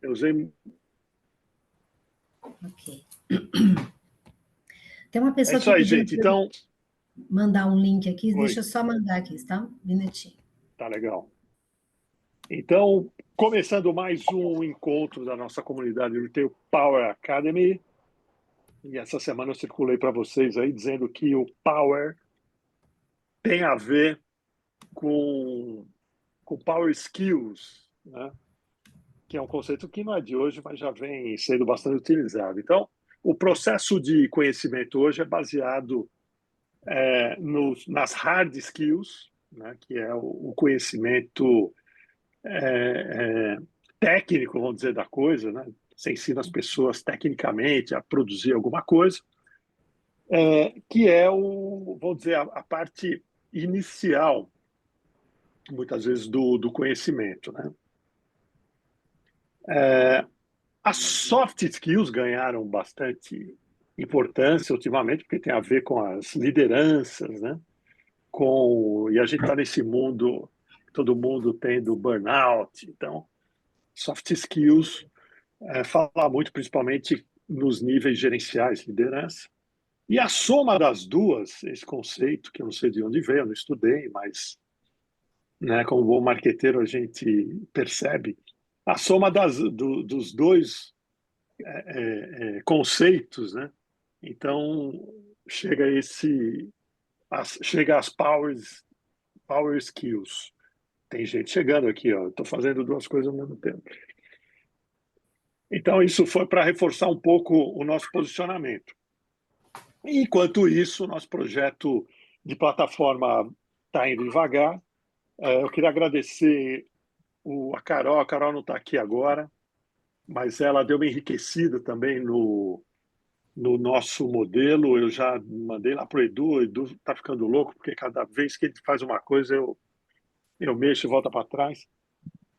Eu usei... Ok. Tem uma É pessoa isso aqui aí, pedindo gente. para Então, mandar um link aqui. Deixa oi, eu só mandar aqui, tá? Um minutinho. tá legal. Então, começando mais um encontro da nossa comunidade Retail Power Academy. E essa semana eu circulei para vocês aí dizendo que o Power tem a ver com Power Skills, né? Que é um conceito que não é de hoje, mas já vem sendo bastante utilizado. Então, o processo de conhecimento hoje é baseado nas hard skills, né? Que é o conhecimento é, técnico, vamos dizer, da coisa, né? Você ensina as pessoas tecnicamente a produzir alguma coisa, que é vamos dizer, a parte inicial, muitas vezes, do conhecimento, né? As soft skills ganharam bastante importância ultimamente, porque tem a ver com as lideranças, né? E a gente está nesse mundo, todo mundo tendo burnout, então soft skills fala muito principalmente nos níveis gerenciais, liderança. E a soma das duas, esse conceito, que eu não sei de onde veio, eu não estudei, mas né, como bom marqueteiro a gente percebe, a soma dos dois conceitos, né? Então chega às power skills. Tem gente chegando aqui, ó. Estou fazendo duas coisas ao mesmo tempo. Então isso foi para reforçar um pouco o nosso posicionamento. Enquanto isso, o nosso projeto de plataforma está indo devagar. Eu queria agradecer a Carol. A Carol não está aqui agora, mas ela deu uma enriquecida também no nosso modelo. Eu já mandei lá para o Edu está ficando louco, porque cada vez que ele faz uma coisa, eu mexo e volta para trás.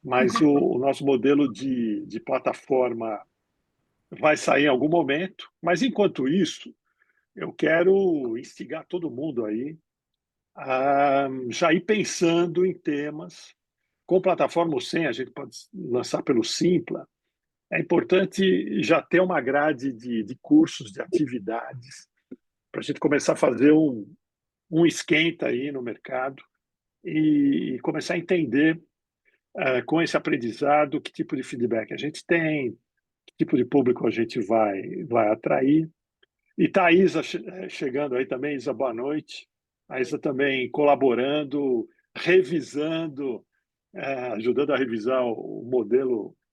Mas o nosso modelo de plataforma vai sair em algum momento. Mas, enquanto isso, eu quero instigar todo mundo aí a já ir pensando em temas. Com plataforma ou sem, a gente pode lançar pelo Simpla. É importante já ter uma grade de cursos, de atividades, para a gente começar a fazer um esquenta aí no mercado e começar a entender, com esse aprendizado, que tipo de feedback a gente tem, que tipo de público a gente vai atrair. E está a Isa chegando aí também. Isa, boa noite. A Isa também colaborando, revisando, ajudando a revisar o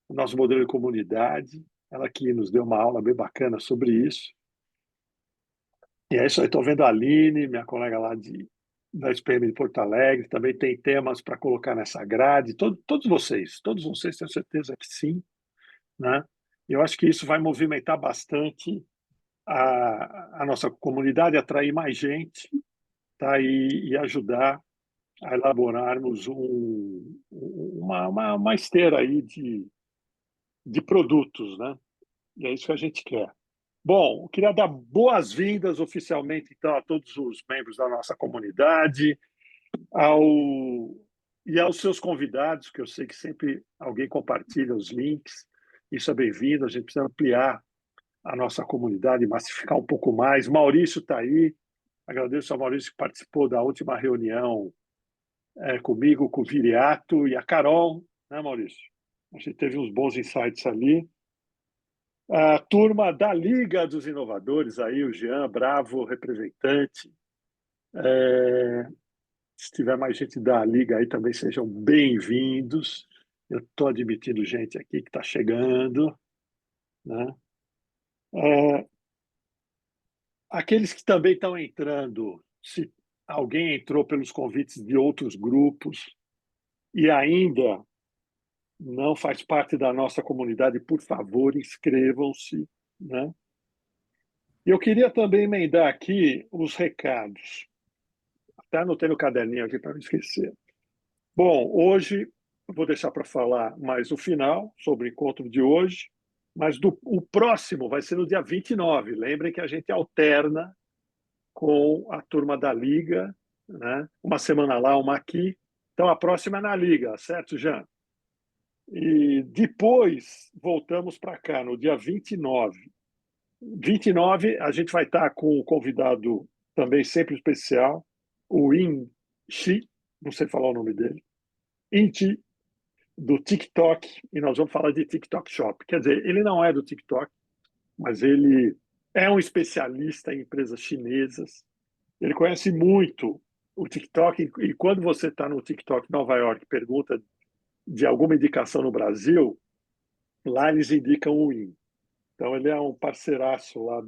nosso modelo de comunidade. Ela que nos deu uma aula bem bacana sobre isso. E é isso aí, estou vendo a Aline, minha colega lá da SPM de Porto Alegre, também tem temas para colocar nessa grade. Todos vocês tenho certeza que sim, né? Eu acho que isso vai movimentar bastante a nossa comunidade, atrair mais gente, tá? E ajudar a elaborarmos uma esteira aí de produtos, né? E é isso que a gente quer. Bom, eu queria dar boas-vindas oficialmente, então, a todos os membros da nossa comunidade, ao, e aos seus convidados, que eu sei que sempre alguém compartilha os links. Isso é bem-vindo, a gente precisa ampliar a nossa comunidade, massificar um pouco mais. Maurício está aí. Agradeço ao Maurício que participou da última reunião comigo, com o Viriato e a Carol, né, Maurício? A gente teve uns bons insights ali. A turma da Liga dos Inovadores, aí, o Jean Bravo, representante. Se tiver mais gente da Liga aí, também sejam bem-vindos. Eu estou admitindo gente aqui que está chegando, né? Aqueles que também estão entrando, se alguém entrou pelos convites de outros grupos e ainda não faz parte da nossa comunidade, por favor, inscrevam-se, né? E eu queria também emendar aqui os recados. Até anotei no caderninho aqui para não esquecer. Bom, hoje eu vou deixar para falar mais o final sobre o encontro de hoje, mas o próximo vai ser no dia 29. Lembrem que a gente alterna com a turma da Liga, né? Uma semana lá, uma aqui. Então, a próxima é na Liga, certo, Jean? E depois voltamos para cá, no dia 29. 29, a gente vai estar com um convidado também sempre especial, o In Chi, não sei falar o nome dele, In Chi, do TikTok, e nós vamos falar de TikTok Shop. Quer dizer, ele não é do TikTok, mas ele é um especialista em empresas chinesas. Ele conhece muito o TikTok, e quando você está no TikTok Nova York e pergunta de alguma indicação no Brasil, lá eles indicam o In. Então, ele é um parceiraço lá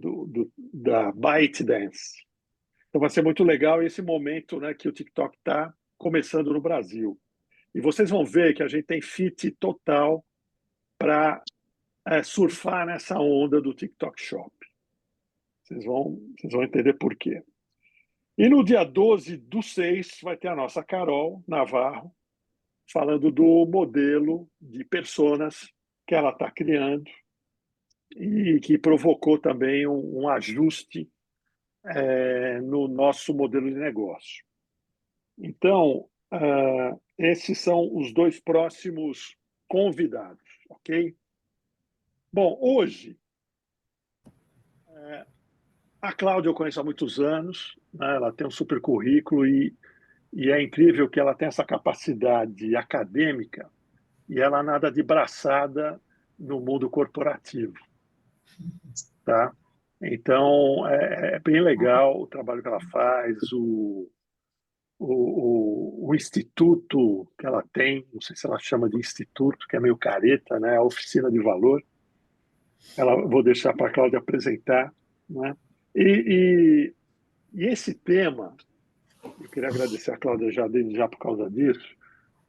da ByteDance. Então, vai ser muito legal esse momento, né, que o TikTok está começando no Brasil. E vocês vão ver que a gente tem fit total para surfar nessa onda do TikTok Shop. Vocês vão entender por quê. E no dia 12/6 vai ter a nossa Carol Navarro falando do modelo de personas que ela está criando e que provocou também um ajuste no nosso modelo de negócio. Então, esses são os dois próximos convidados, ok? Bom, hoje, a Cláudia eu conheço há muitos anos, né? Ela tem um super currículo e é incrível que ela tem essa capacidade acadêmica e ela nada de braçada no mundo corporativo, tá? Então, é bem legal o trabalho que ela faz, o instituto que ela tem, não sei se ela chama de instituto, que é meio careta, né? A oficina de valor. Vou deixar para a Cláudia apresentar, né? E, e esse tema, eu queria agradecer a Cláudia já por causa disso,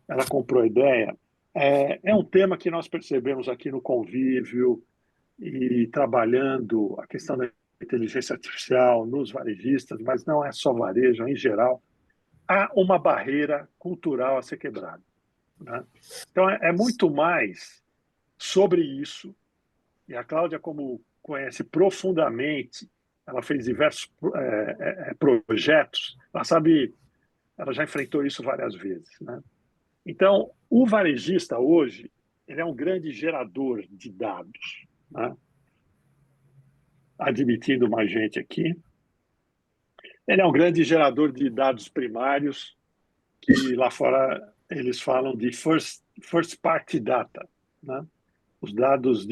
ela comprou a ideia, é um tema que nós percebemos aqui no convívio e trabalhando a questão da inteligência artificial nos varejistas, mas não é só varejo, em geral, há uma barreira cultural a ser quebrada, né? Então, é muito mais sobre isso, e a Cláudia, como conhece profundamente, ela fez diversos projetos, ela sabe, ela já enfrentou isso várias vezes, né? Então, o varejista hoje, ele é um grande gerador de dados, né? Admitindo mais gente aqui. Ele é um grande gerador de dados primários, que lá fora eles falam de first party data, né? Os dados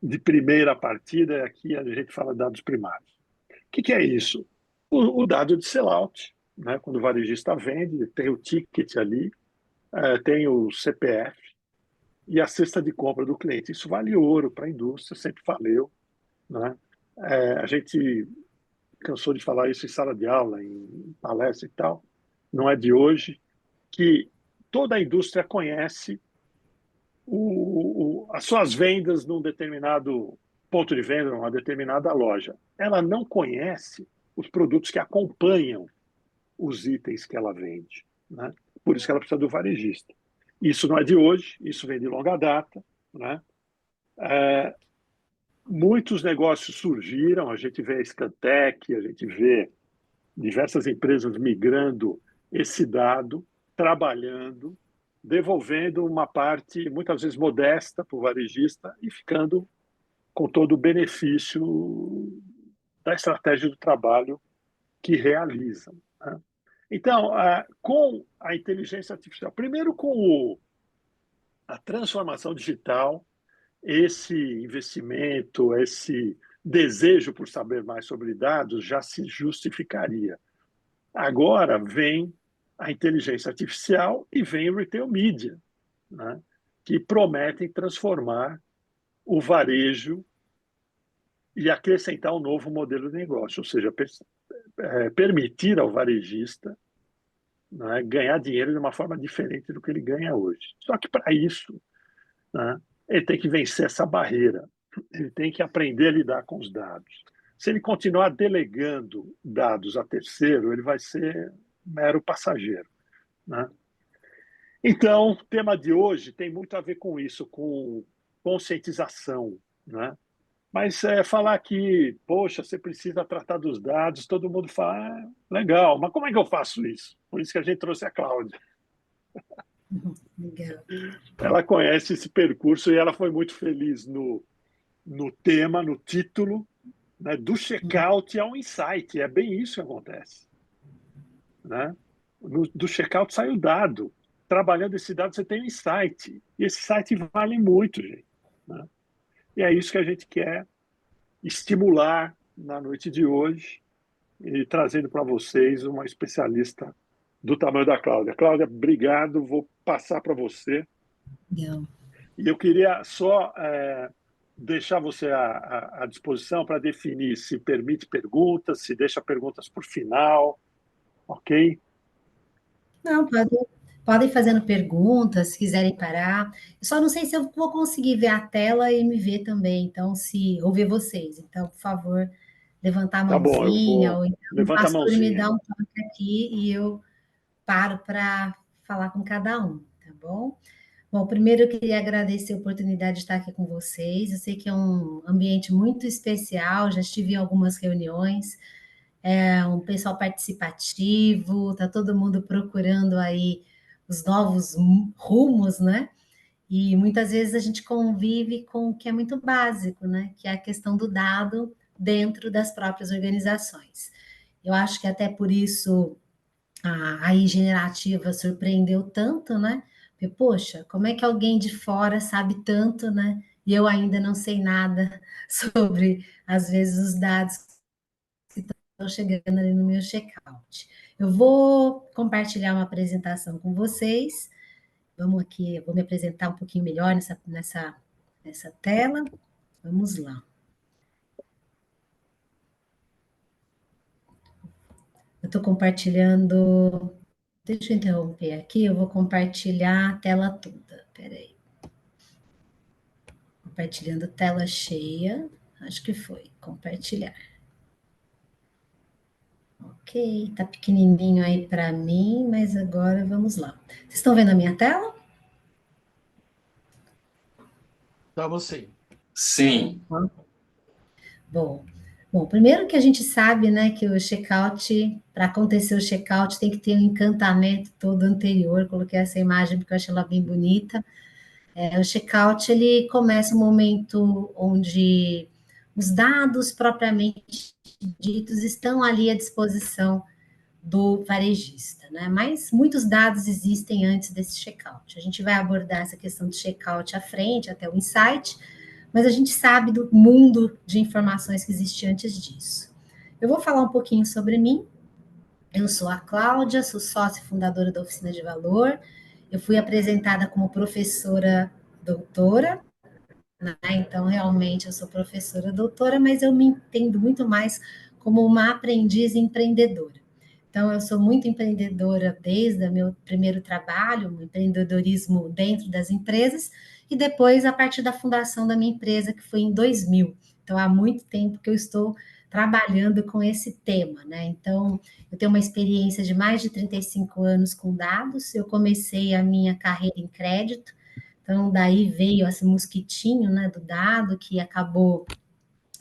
de primeira partida, aqui a gente fala dados primários. O que é isso? O dado de sellout, né? Quando o varejista vende, tem o ticket ali, tem o CPF e a cesta de compra do cliente. Isso vale ouro para a indústria, sempre valeu, né? A gente cansou de falar isso em sala de aula, em palestra e tal, não é de hoje, que toda a indústria conhece as suas vendas num determinado ponto de venda, numa determinada loja. Ela não conhece os produtos que acompanham os itens que ela vende, né? Por isso que ela precisa do varejista. Isso não é de hoje, isso vem de longa data, né? Muitos negócios surgiram, a gente vê a Scantec, a gente vê diversas empresas migrando esse dado, trabalhando, devolvendo uma parte, muitas vezes modesta, para o varejista e ficando com todo o benefício da estratégia do trabalho que realizam, né? Então, com a inteligência artificial, primeiro com a transformação digital, esse investimento, esse desejo por saber mais sobre dados já se justificaria. Agora vem a inteligência artificial e vem o retail media, né, que prometem transformar o varejo e acrescentar um novo modelo de negócio, ou seja, permitir ao varejista, né, ganhar dinheiro de uma forma diferente do que ele ganha hoje. Só que para isso, né, ele tem que vencer essa barreira, ele tem que aprender a lidar com os dados. Se ele continuar delegando dados a terceiro, ele vai ser mero passageiro, né? Então, o tema de hoje tem muito a ver com isso, com conscientização, né? Mas falar que, poxa, você precisa tratar dos dados, todo mundo fala, legal, mas como é que eu faço isso? Por isso que a gente trouxe a Cláudia. Legal. Ela conhece esse percurso e ela foi muito feliz no tema, no título, né, do check-out ao insight. É bem isso que acontece. Né? Do check-out sai o dado. Trabalhando esse dado, você tem um insight. E esse insight vale muito, gente. Né? E é isso que a gente quer estimular na noite de hoje e trazendo para vocês uma especialista do tamanho da Cláudia. Cláudia, obrigado. Vou passar para você. Legal. E eu queria só deixar você à disposição para definir se permite perguntas, se deixa perguntas por final, ok? Não, podem fazendo perguntas, se quiserem parar. Eu só não sei se eu vou conseguir ver a tela e me ver também, então, se ou ver vocês. Então, por favor, levantar a Tá bom, eu mãozinha, vou. ou então o Levanta a pastor me mãozinha. dá um toque aqui e eu paro para falar com cada um, tá bom? Bom, primeiro eu queria agradecer a oportunidade de estar aqui com vocês. Eu sei que é um ambiente muito especial, já estive em algumas reuniões, é um pessoal participativo, tá todo mundo procurando aí os novos rumos, né? E muitas vezes a gente convive com o que é muito básico, né? Que é a questão do dado dentro das próprias organizações. Eu acho que até por isso a AI generativa surpreendeu tanto, né? Porque, poxa, como é que alguém de fora sabe tanto, né? E eu ainda não sei nada sobre, às vezes, os dados que estão chegando ali no meu checkout. Eu vou compartilhar uma apresentação com vocês. Vamos aqui, eu vou me apresentar um pouquinho melhor nessa tela. Vamos lá. Eu estou compartilhando. Deixa eu interromper aqui, eu vou compartilhar a tela toda. Peraí. Compartilhando tela cheia. Acho que foi. Compartilhar. Ok, tá pequenininho aí para mim, mas agora vamos lá. Vocês estão vendo a minha tela? Tá você. Sim. Bom, bom, primeiro que a gente sabe, né, que o checkout, para acontecer o checkout, tem que ter um encantamento todo anterior. Coloquei essa imagem porque eu achei ela bem bonita. O checkout, ele começa um momento onde os dados propriamente ditos estão ali à disposição do varejista, né? Mas muitos dados existem antes desse checkout. A gente vai abordar essa questão do checkout à frente, até o insight, mas a gente sabe do mundo de informações que existe antes disso. Eu vou falar um pouquinho sobre mim. Eu sou a Cláudia, sou sócia fundadora da Oficina de Valor. Eu fui apresentada como professora doutora, né? Então, realmente, eu sou professora doutora, mas eu me entendo muito mais como uma aprendiz empreendedora. Então, eu sou muito empreendedora desde o meu primeiro trabalho, o empreendedorismo dentro das empresas, e depois a partir da fundação da minha empresa, que foi em 2000. Então, há muito tempo que eu estou trabalhando com esse tema, né? Então, eu tenho uma experiência de mais de 35 anos com dados. Eu comecei a minha carreira em crédito, então daí veio esse mosquitinho, né, do dado que acabou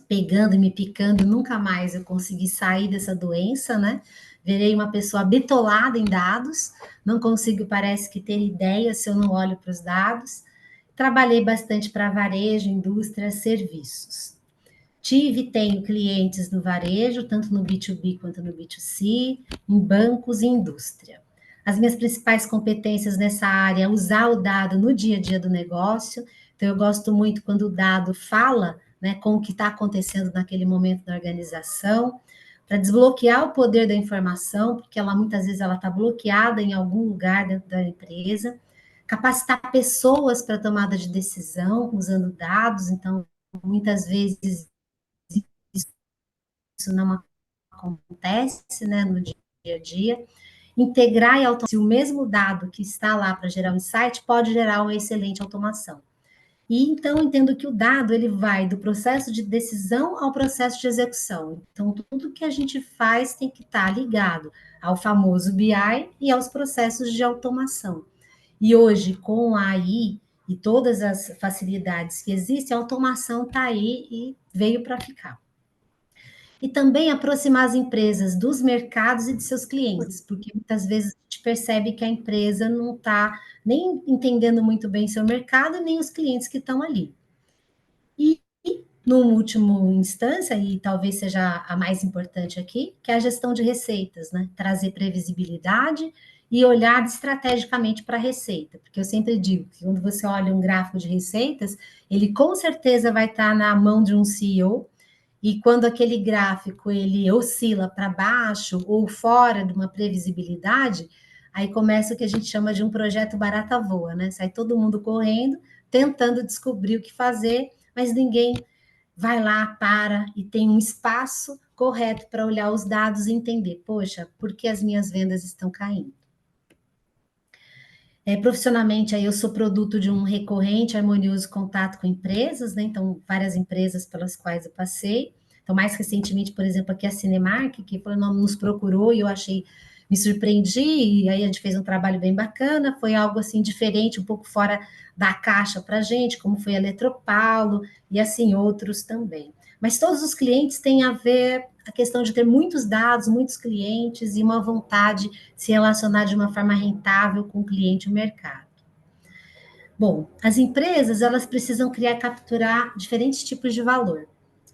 pegando e me picando, nunca mais eu consegui sair dessa doença, né? Virei uma pessoa bitolada em dados, não consigo, parece que, ter ideia se eu não olho para os dados. Trabalhei bastante para varejo, indústria, serviços. Tive e tenho clientes no varejo, tanto no B2B quanto no B2C, em bancos e indústria. As minhas principais competências nessa área é usar o dado no dia a dia do negócio. Então, eu gosto muito quando o dado fala, né, com o que está acontecendo naquele momento da organização, para desbloquear o poder da informação, porque ela muitas vezes ela está bloqueada em algum lugar dentro da empresa. Capacitar pessoas para tomada de decisão usando dados. Então, muitas vezes isso não acontece, né, no dia a dia. Integrar e automatizar, se o mesmo dado que está lá para gerar um insight pode gerar uma excelente automação. E então entendo que o dado ele vai do processo de decisão ao processo de execução. Então tudo que a gente faz tem que estar ligado ao famoso BI e aos processos de automação. E hoje com a AI e todas as facilidades que existem, a automação está aí e veio para ficar. e também aproximar as empresas dos mercados e de seus clientes, porque muitas vezes a gente percebe que a empresa não está nem entendendo muito bem seu mercado, nem os clientes que estão ali. E, no último instância, e talvez seja a mais importante aqui, que é a gestão de receitas, né? Trazer previsibilidade e olhar estrategicamente para a receita, porque eu sempre digo que quando você olha um gráfico de receitas, ele com certeza vai estar na mão de um CEO, e quando aquele gráfico ele oscila para baixo ou fora de uma previsibilidade, aí começa o que a gente chama de um projeto barata voa, né? Sai todo mundo correndo, tentando descobrir o que fazer, mas ninguém vai lá, para e tem um espaço correto para olhar os dados e entender, poxa, por que as minhas vendas estão caindo? Profissionalmente, aí eu sou produto de um recorrente, harmonioso contato com empresas, né? Então, várias empresas pelas quais eu passei. Então, mais recentemente, por exemplo, aqui a Cinemark, que nos procurou e eu achei, me surpreendi, e aí a gente fez um trabalho bem bacana, foi algo assim diferente, um pouco fora da caixa para a gente, como foi a Eletropaulo e assim outros também. Mas todos os clientes têm a ver a questão de ter muitos dados, muitos clientes e uma vontade de se relacionar de uma forma rentável com o cliente e o mercado. Bom, as empresas, elas precisam criar, capturar diferentes tipos de valor.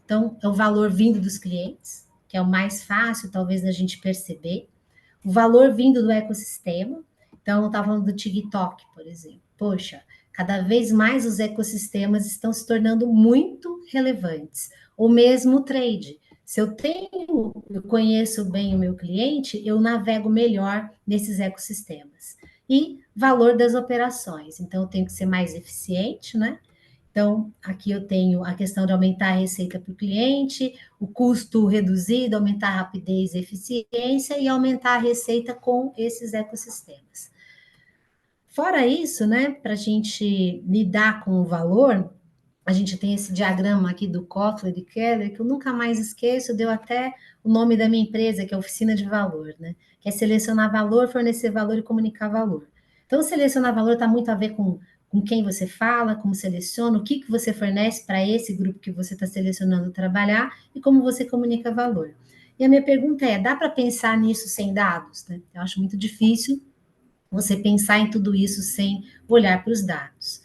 Então, é o valor vindo dos clientes, que é o mais fácil, talvez, da gente perceber. O valor vindo do ecossistema. Então, eu estava falando do TikTok, por exemplo. Poxa, cada vez mais os ecossistemas estão se tornando muito relevantes. Ou mesmo o trade. Se eu conheço bem o meu cliente, eu navego melhor nesses ecossistemas. E valor das operações. Então, eu tenho que ser mais eficiente, né? Então, aqui eu tenho a questão de aumentar a receita para o cliente, o custo reduzido, aumentar a rapidez e eficiência e aumentar a receita com esses ecossistemas. Fora isso, né, para a gente lidar com o valor, a gente tem esse diagrama aqui do Kotler e Keller, que eu nunca mais esqueço, deu até o nome da minha empresa, que é Oficina de Valor, né? Que é selecionar valor, fornecer valor e comunicar valor. Então, selecionar valor está muito a ver com quem você fala, como seleciona, o que você fornece para esse grupo que você está selecionando trabalhar e como você comunica valor. E a minha pergunta é, dá para pensar nisso sem dados? Né? Eu acho muito difícil você pensar em tudo isso sem olhar para os dados.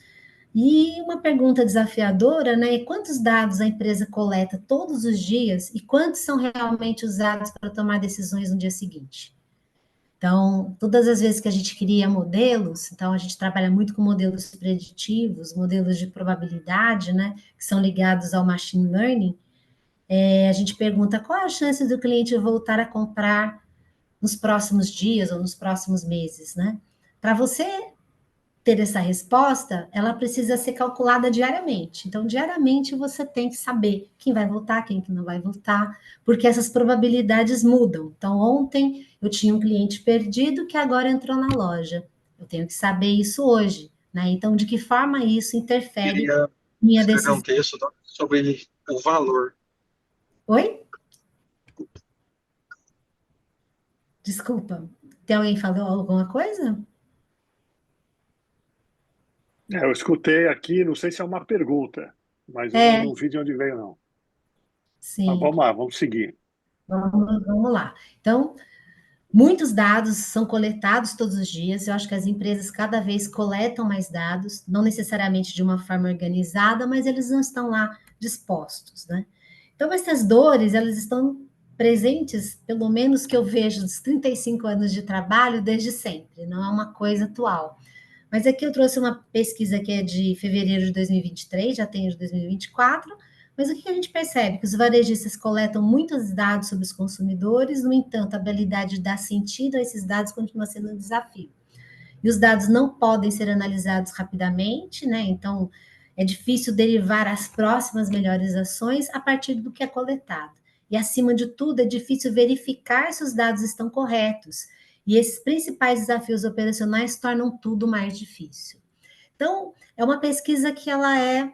E uma pergunta desafiadora, né? Quantos dados a empresa coleta todos os dias e quantos são realmente usados para tomar decisões no dia seguinte? Então, todas as vezes que a gente cria modelos, então a gente trabalha muito com modelos preditivos, modelos de probabilidade, né? Que são ligados ao machine learning. A gente pergunta qual é a chance do cliente voltar a comprar nos próximos dias ou nos próximos meses, né? Para você ter essa resposta, ela precisa ser calculada diariamente. Então, diariamente você tem que saber quem vai votar, quem que não vai votar, porque essas probabilidades mudam. Então, ontem eu tinha um cliente perdido que agora entrou na loja. Eu tenho que saber isso hoje, né? Então, de que forma isso interfere Queria em minha escrever um decisão? texto sobre o valor. Oi? Desculpa. Tem alguém falou alguma coisa? Eu escutei aqui, não sei se é uma pergunta, mas eu É, não vi de onde veio, não. Mas sim. vamos lá, vamos seguir. Vamos lá. Então, muitos dados são coletados todos os dias. Eu acho que as empresas cada vez coletam mais dados, não necessariamente de uma forma organizada, mas eles não estão lá dispostos, né? Então, essas dores, elas estão presentes, pelo menos que eu vejo dos 35 anos de trabalho, desde sempre, não é uma coisa atual. Mas aqui eu trouxe uma pesquisa que é de fevereiro de 2023, já tem de 2024, mas o que a gente percebe? Que os varejistas coletam muitos dados sobre os consumidores, no entanto, a habilidade de dar sentido a esses dados continua sendo um desafio. E os dados não podem ser analisados rapidamente, né? Então, é difícil derivar as próximas melhores ações a partir do que é coletado. E, acima de tudo, é difícil verificar se os dados estão corretos. E esses principais desafios operacionais tornam tudo mais difícil. Então, é uma pesquisa que ela é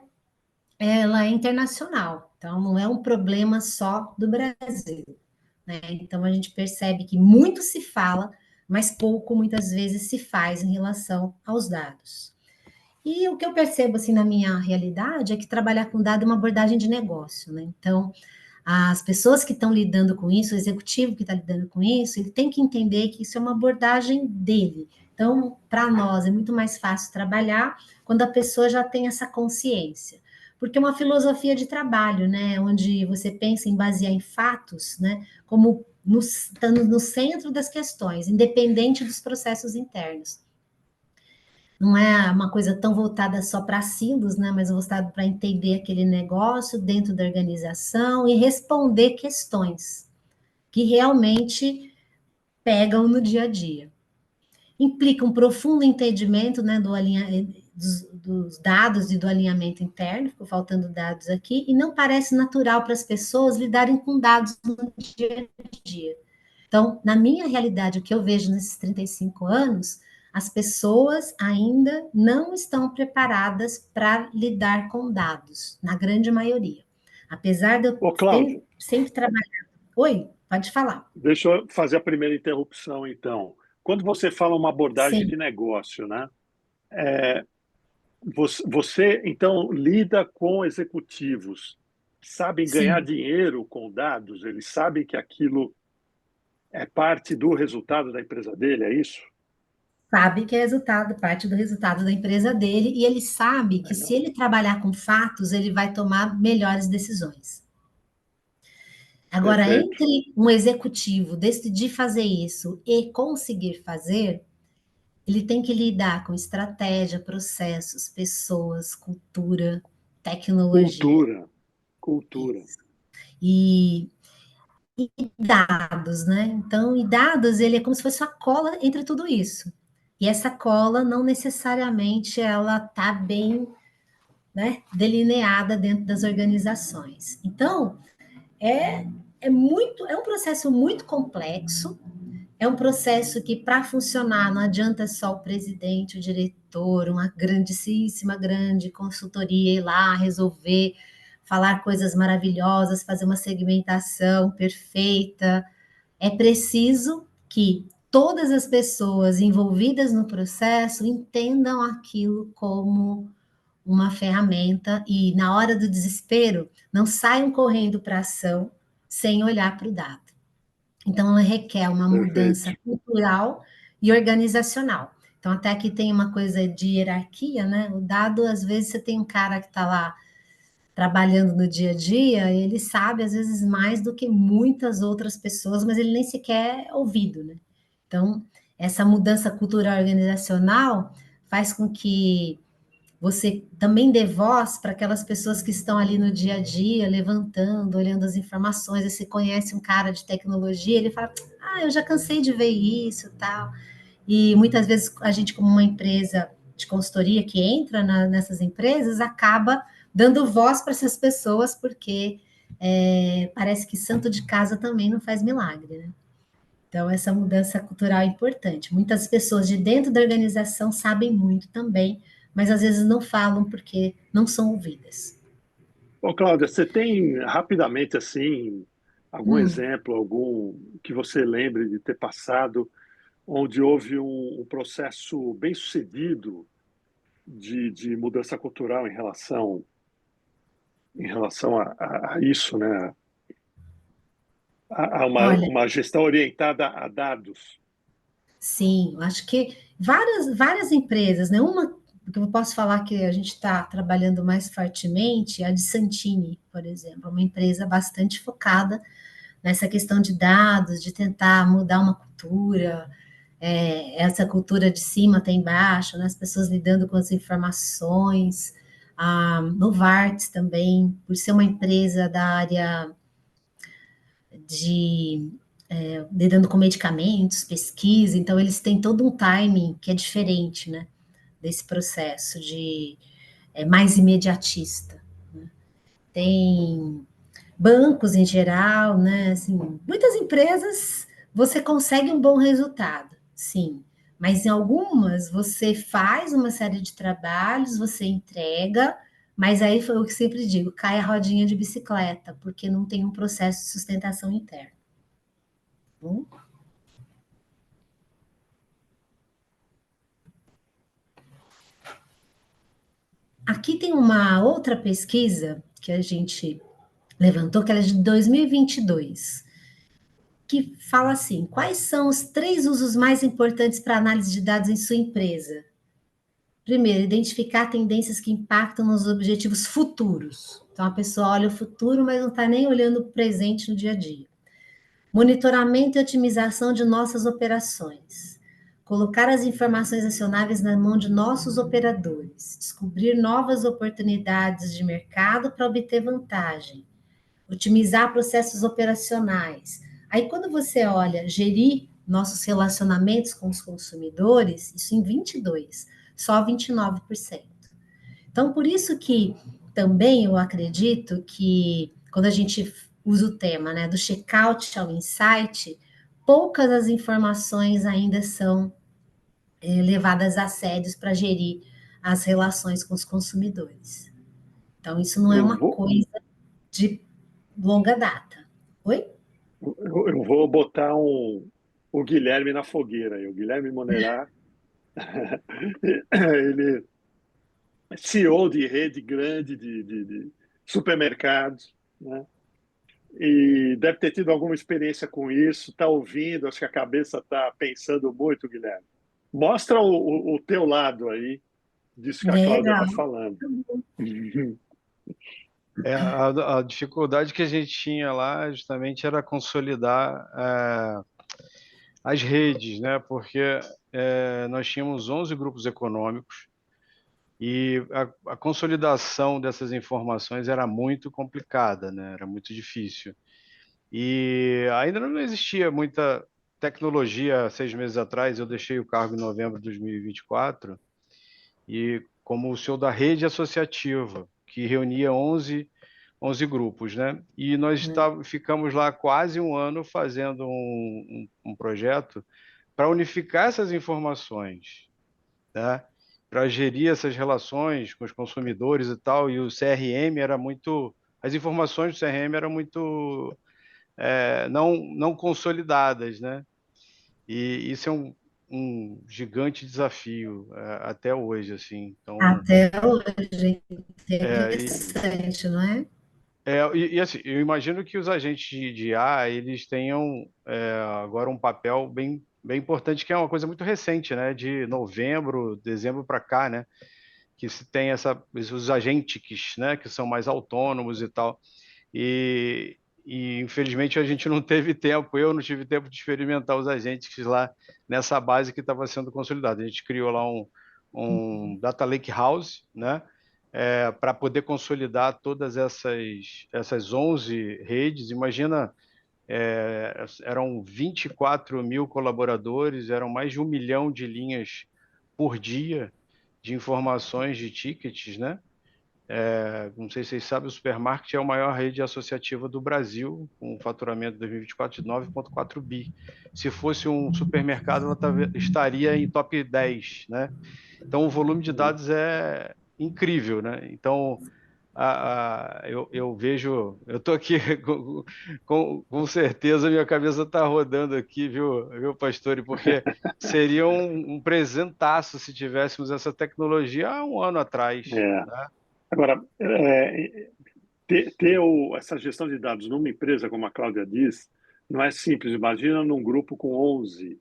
internacional, então não é um problema só do Brasil, né? Então a gente percebe que muito se fala, mas pouco muitas vezes se faz em relação aos dados. E o que eu percebo assim na minha realidade é que trabalhar com dado é uma abordagem de negócio, né? Então as pessoas que estão lidando com isso, o executivo que está lidando com isso, ele tem que entender que isso é uma abordagem dele. Então, para nós, é muito mais fácil trabalhar quando a pessoa já tem essa consciência. Porque é uma filosofia de trabalho, né? Onde você pensa em basear em fatos, né? Como estando no centro das questões, independente dos processos internos. Não é uma coisa tão voltada só para silos, né? Mas voltada para entender aquele negócio dentro da organização e responder questões que realmente pegam no dia a dia. Implica um profundo entendimento, né, dos dados e do alinhamento interno, ficou faltando dados aqui, e não parece natural para as pessoas lidarem com dados no dia a dia. Então, na minha realidade, o que eu vejo nesses 35 anos, as pessoas ainda não estão preparadas para lidar com dados, na grande maioria. Apesar de eu Ô, Cláudio, sempre trabalhar. Oi, pode falar. deixa eu fazer a primeira interrupção, então. Quando você fala uma abordagem Sim, de negócio, né? Você, então, lida com executivos que sabem ganhar sim. dinheiro com dados, eles sabem que aquilo é parte do resultado da empresa dele, é isso? Sabe que é resultado, parte do resultado da empresa dele, e ele sabe que se Legal. ele trabalhar com fatos, ele vai tomar melhores decisões. Agora, Perfeito. entre um executivo decidir fazer isso e conseguir fazer, ele tem que lidar com estratégia, processos, pessoas, cultura, tecnologia. Cultura, cultura. Isso. E, e dados, né? Então, e dados, ele é como se fosse a cola entre tudo isso. E essa cola não necessariamente ela está bem, né, delineada dentro das organizações. Então, é, é um processo muito complexo, é um processo que, para funcionar, não adianta só o presidente, o diretor, uma grandíssima, grande consultoria ir lá resolver, falar coisas maravilhosas, fazer uma segmentação perfeita. É preciso que todas as pessoas envolvidas no processo entendam aquilo como uma ferramenta e, na hora do desespero, não saiam correndo para a ação sem olhar para o dado. Então, ela requer uma Perfeito. mudança cultural e organizacional. Então, até aqui tem uma coisa de hierarquia, né? O dado, às vezes, você tem um cara que está lá trabalhando no dia a dia, ele sabe, às vezes, mais do que muitas outras pessoas, mas ele nem sequer é ouvido, né? Então, essa mudança cultural organizacional faz com que você também dê voz para aquelas pessoas que estão ali no dia a dia, levantando, olhando as informações. Aí você conhece um cara de tecnologia, ele fala: Ah, eu já cansei de ver isso, tal. E muitas vezes a gente, como uma empresa de consultoria que entra nessas empresas, acaba dando voz para essas pessoas, porque parece que santo de casa também não faz milagre, né? Então, essa mudança cultural é importante. Muitas pessoas de dentro da organização sabem muito também, mas às vezes não falam porque não são ouvidas. Ô, Cláudia, você tem rapidamente assim algum Hum, exemplo, algum que você lembre de ter passado, onde houve um processo bem sucedido de mudança cultural em relação a isso, né? A olha, uma gestão orientada a dados. sim, eu acho que várias empresas, né? Uma que eu posso falar que a gente está trabalhando mais fortemente é a de Santini, por exemplo, uma empresa bastante focada nessa questão de dados, de tentar mudar uma cultura, essa cultura de cima até embaixo, né, as pessoas lidando com as informações. A Novartis também, por ser uma empresa da área de lidando com medicamentos, pesquisa, então eles têm todo um timing que é diferente, né, desse processo de mais imediatista. Né? Tem bancos em geral, né? Assim, muitas empresas você consegue um bom resultado, sim, mas em algumas você faz uma série de trabalhos, você entrega, mas aí foi o que eu sempre digo, cai a rodinha de bicicleta, porque não tem um processo de sustentação interna. Bom, aqui tem uma outra pesquisa que a gente levantou, que ela é de 2022, que fala assim: quais são os 3 usos mais importantes para análise de dados em sua empresa? Primeiro, identificar tendências que impactam nos objetivos futuros. Então, a pessoa olha o futuro, mas não está nem olhando o presente no dia a dia. Monitoramento e otimização de nossas operações. Colocar as informações acionáveis na mão de nossos operadores. Descobrir novas oportunidades de mercado para obter vantagem. Otimizar processos operacionais. Aí, quando você olha, gerir nossos relacionamentos com os consumidores, isso em 22, só 29%. Então, por isso que também eu acredito que quando a gente usa o tema, né, do checkout ao insight, poucas as informações ainda são levadas a sérios para gerir as relações com os consumidores. Então, isso não é Eu uma vou, coisa de longa data. Oi? eu vou botar o Guilherme na fogueira. O Guilherme Monerá, ele é CEO de rede grande de supermercados, né? E deve ter tido alguma experiência com isso, está ouvindo, acho que a cabeça está pensando muito, Guilherme. Mostra o teu lado aí, disso que a Cláudia está Legal. falando. A dificuldade que a gente tinha lá justamente era consolidar as redes, né? Porque nós tínhamos 11 grupos econômicos e a consolidação dessas informações era muito complicada, né? Era muito difícil. E ainda não existia muita tecnologia 6 meses atrás. Eu deixei o cargo em novembro de 2024 e como o CEO da rede associativa, que reunia 11 grupos, né? E nós ficamos lá quase um ano fazendo um projeto para unificar essas informações, né? Para gerir essas relações com os consumidores e tal. E o CRM era muito, as informações do CRM eram muito não consolidadas, né? E isso é um gigante desafio até hoje, assim. Então, Até hoje, e, interessante, não é? assim, eu imagino que os agentes de IA, eles tenham agora um papel bem importante, que é uma coisa muito recente, né? De novembro, dezembro para cá, né? Que se tem os agentes, né? Que são mais autônomos e tal. E infelizmente a gente não teve tempo, eu não tive tempo de experimentar os agentes lá nessa base que estava sendo consolidada. A gente criou lá um Data Lake House, né? Para poder consolidar todas essas 11 redes. Imagina, eram 24 mil colaboradores, eram mais de 1 milhão de linhas por dia de informações de tickets, né? Não sei se vocês sabem, o Supermarket é a maior rede associativa do Brasil, com um faturamento de 2024 de 9,4 bi. Se fosse um supermercado, ela estaria em top 10, né? Então, o volume de dados é incrível, né? Então, eu vejo, eu estou aqui com certeza, minha cabeça está rodando aqui, viu, Pastore? Porque seria um presentaço se tivéssemos essa tecnologia há um ano atrás, né? Agora, essa gestão de dados numa empresa, como a Cláudia diz, não é simples. Imagina num grupo com 11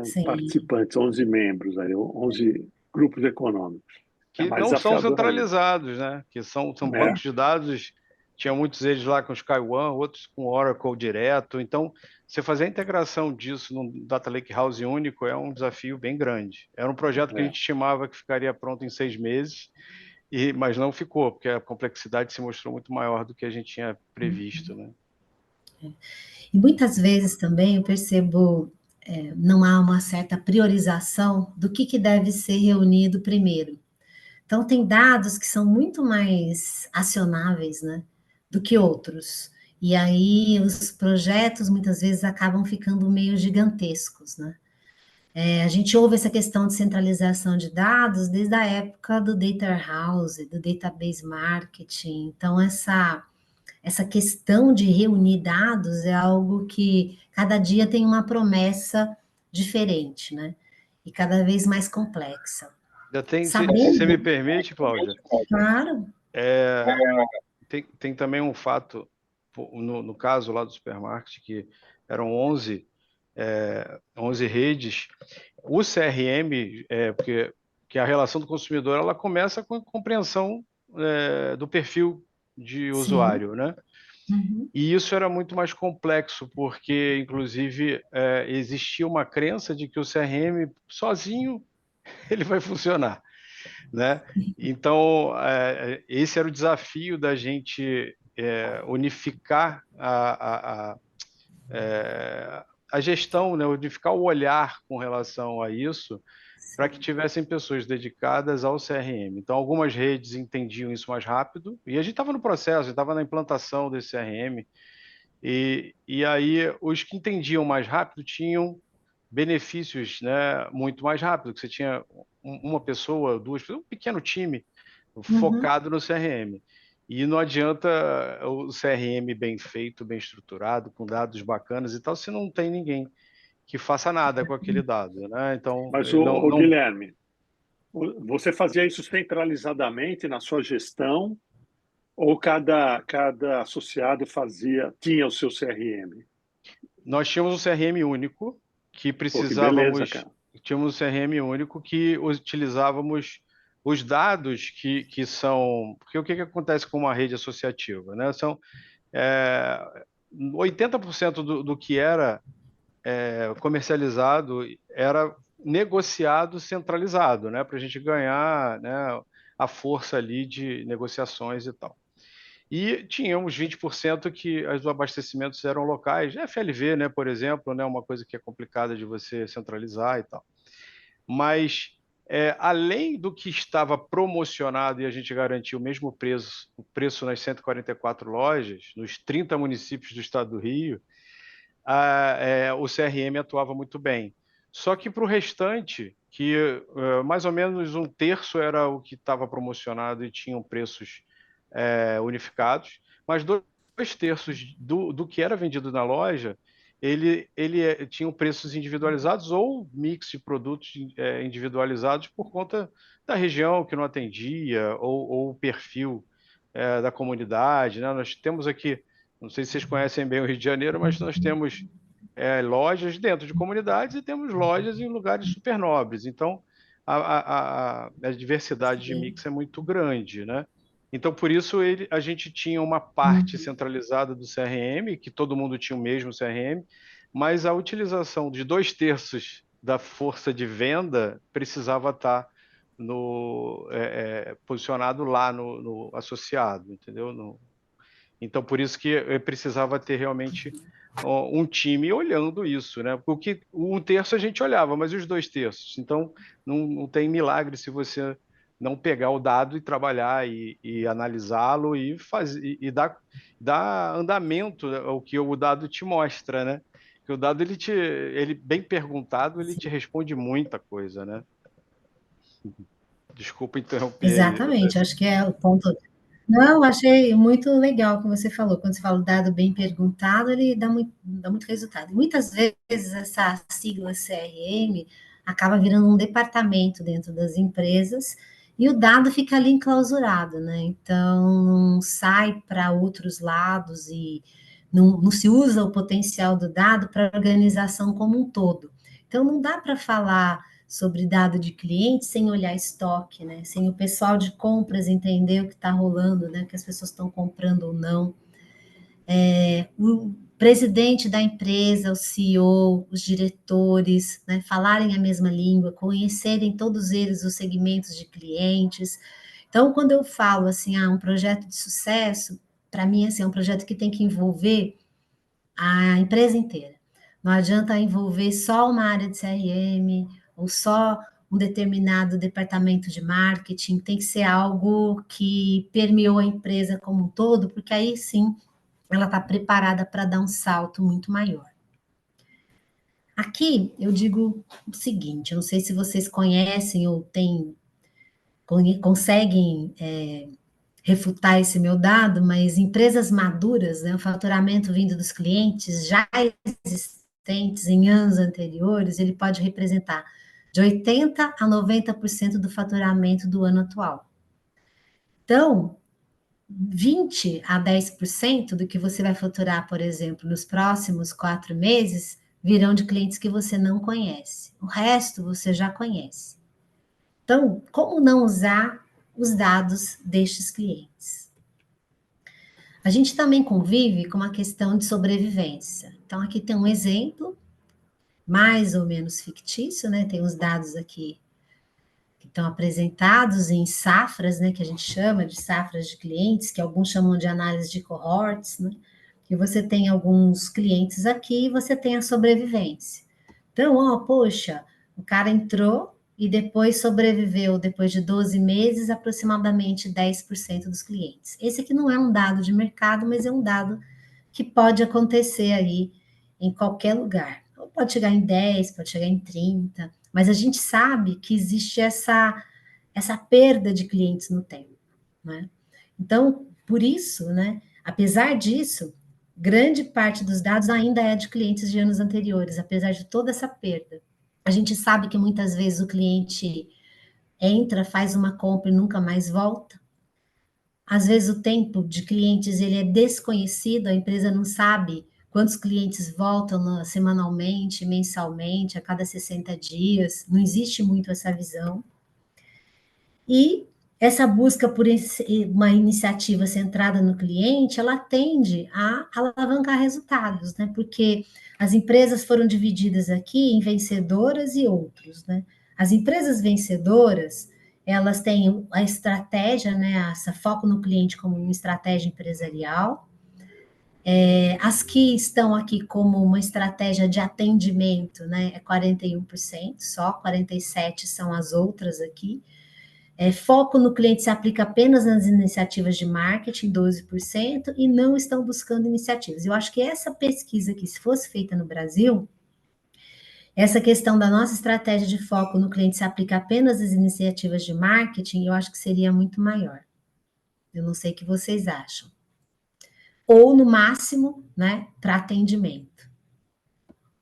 Sim. participantes, 11 membros, aí, 11 grupos econômicos. É Que mais não são desafiador ainda. centralizados, né? Que são bancos de dados, tinha muitos deles lá com SkyOne, outros com Oracle direto. Então, você fazer a integração disso num Data Lake House único é um desafio bem grande. Era um projeto que a gente estimava que ficaria pronto em 6 meses, mas não ficou, porque a complexidade se mostrou muito maior do que a gente tinha previsto, né? E muitas vezes também eu percebo não há uma certa priorização do que deve ser reunido primeiro. Então, tem dados que são muito mais acionáveis, né, do que outros. E aí os projetos muitas vezes acabam ficando meio gigantescos, né? A gente ouve essa questão de centralização de dados desde a época do Data House, do Database Marketing. Então, essa questão de reunir dados é algo que cada dia tem uma promessa diferente, né? E cada vez mais complexa. Se Sabendo, você me permite, Cláudia, claro, tem também um fato, no caso lá do supermarket, que eram 11 redes. O CRM, porque que a relação do consumidor, ela começa com a compreensão do perfil de Sim. usuário, né? Uhum. E isso era muito mais complexo, porque, inclusive, existia uma crença de que o CRM sozinho ele vai funcionar, né? Então, esse era o desafio da gente unificar a gestão, né? Unificar o olhar com relação a isso, para que tivessem pessoas dedicadas ao CRM. Então, algumas redes entendiam isso mais rápido, e a gente estava no processo, estava na implantação desse CRM, e aí os que entendiam mais rápido tinham benefícios, né, muito mais rápido, que você tinha uma pessoa, duas pessoas, um pequeno time Uhum. focado no CRM. E não adianta o CRM bem feito, bem estruturado, com dados bacanas e tal, se não tem ninguém que faça nada com aquele dado, né? Então, Mas, não, não. Guilherme, você fazia isso centralizadamente na sua gestão ou cada associado tinha o seu CRM? Nós tínhamos um CRM único que Pô, que beleza, precisávamos, cara. tínhamos um CRM único que utilizávamos os dados que são, porque o que acontece com uma rede associativa, né? São 80% do que era comercializado era negociado centralizado, né? Para a gente ganhar, né, a força ali de negociações e tal. E tínhamos 20% que os abastecimentos eram locais, FLV, né, por exemplo, né, uma coisa que é complicada de você centralizar e tal. Mas, além do que estava promocionado e a gente garantiu o mesmo preço, o preço nas 144 lojas, nos 30 municípios do estado do Rio, o CRM atuava muito bem. Só que para o restante, que mais ou menos um terço era o que estava promocionado e tinham preços unificados, mas 2/3 do que era vendido na loja, ele tinha preços individualizados ou mix de produtos individualizados por conta da região que não atendia ou o perfil da comunidade, né? Nós temos aqui, não sei se vocês conhecem bem o Rio de Janeiro, mas nós temos lojas dentro de comunidades e temos lojas em lugares super nobres. Então, a diversidade de Sim. mix é muito grande, né? Então, por isso, a gente tinha uma parte Uhum. centralizada do CRM, que todo mundo tinha o mesmo CRM, mas a utilização de 2/3 da força de venda precisava estar posicionado lá no associado, entendeu? Então, por isso que eu precisava ter realmente um time olhando isso, né? Porque um terço a gente olhava, mas e os 2/3? Então, não tem milagre se você não pegar o dado e trabalhar e analisá-lo e dar andamento ao que o dado te mostra, né? Porque o dado, ele bem perguntado, ele te responde muita coisa, né? Desculpa interromper aí. Exatamente, acho que é o ponto. Não, achei muito legal o que você falou. Quando você fala o dado bem perguntado, ele dá muito resultado. E muitas vezes essa sigla CRM acaba virando um departamento dentro das empresas e o dado fica ali enclausurado, né? Então não sai para outros lados e não se usa o potencial do dado para a organização como um todo. Então não dá para falar sobre dado de cliente sem olhar estoque, né? Sem o pessoal de compras entender o que está rolando, né? Que as pessoas estão comprando ou não. O presidente da empresa, o CEO, os diretores, né? Falarem a mesma língua, conhecerem todos eles os segmentos de clientes. Então, quando eu falo assim, um projeto de sucesso, para mim assim, é um projeto que tem que envolver a empresa inteira. Não adianta envolver só uma área de CRM ou só um determinado departamento de marketing, tem que ser algo que permeou a empresa como um todo, porque aí sim ela está preparada para dar um salto muito maior. Aqui eu digo o seguinte: eu não sei se vocês conhecem ou conseguem refutar esse meu dado, mas empresas maduras, né, o faturamento vindo dos clientes já existentes em anos anteriores, ele pode representar de 80% a 90% do faturamento do ano atual. Então, 20 a 10% do que você vai faturar, por exemplo, nos próximos 4 meses, virão de clientes que você não conhece. O resto você já conhece. Então, como não usar os dados destes clientes? A gente também convive com uma questão de sobrevivência. Então, aqui tem um exemplo, mais ou menos fictício, né? Tem os dados aqui que estão apresentados em safras, né? Que a gente chama de safras de clientes, que alguns chamam de análise de cohorts, né? Que você tem alguns clientes aqui e você tem a sobrevivência. Então, ó, poxa, o cara entrou e depois sobreviveu, depois de 12 meses, aproximadamente 10% dos clientes. Esse aqui não é um dado de mercado, mas é um dado que pode acontecer aí em qualquer lugar. Pode chegar em 10, pode chegar em 30, mas a gente sabe que existe essa perda de clientes no tempo, né? Então, por isso, né, apesar disso, grande parte dos dados ainda é de clientes de anos anteriores, apesar de toda essa perda. A gente sabe que muitas vezes o cliente entra, faz uma compra e nunca mais volta. Às vezes o tempo de clientes ele é desconhecido, a empresa não sabe quantos clientes voltam semanalmente, mensalmente, a cada 60 dias, não existe muito essa visão. E essa busca por uma iniciativa centrada no cliente, ela tende a alavancar resultados, né? Porque as empresas foram divididas aqui em vencedoras e outros, né? As empresas vencedoras, elas têm a estratégia, né? Essa foco no cliente como uma estratégia empresarial. As que estão aqui como uma estratégia de atendimento, né? É 41% só, 47% são as outras aqui. Foco no cliente se aplica apenas nas iniciativas de marketing, 12%, e não estão buscando iniciativas. Eu acho que essa pesquisa aqui, se fosse feita no Brasil, essa questão da nossa estratégia de foco no cliente se aplica apenas às iniciativas de marketing, eu acho que seria muito maior. Eu não sei o que vocês acham. Ou, no máximo, né, para atendimento.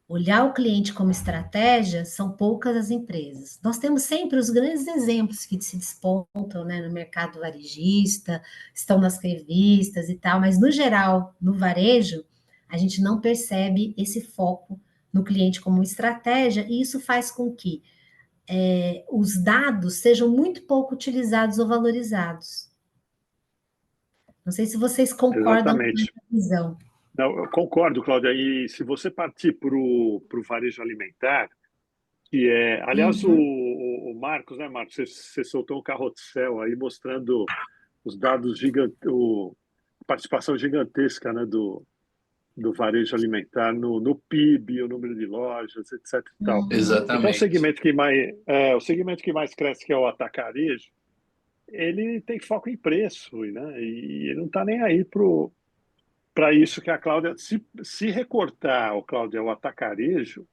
Olhar o cliente como estratégia, são poucas as empresas. Nós temos sempre os grandes exemplos que se despontam, né, no mercado varejista, estão nas revistas e tal, mas no geral, no varejo, a gente não percebe esse foco no cliente como estratégia, e isso faz com que os dados sejam muito pouco utilizados ou valorizados. Não sei se vocês concordam com Exatamente. essa visão. Não, eu concordo, Cláudia. E se você partir para o varejo alimentar, que é, aliás, o Marcos, né, Marcos? Você soltou um carrossel aí mostrando os dados participação gigantesca, né, do varejo alimentar no PIB, o número de lojas, etc. E tal. Então, Exatamente. o segmento que mais cresce, que é o atacarejo, ele tem foco em preço, né? E ele não está nem aí para isso que a Cláudia. Se recortar, Cláudia, o atacarejo,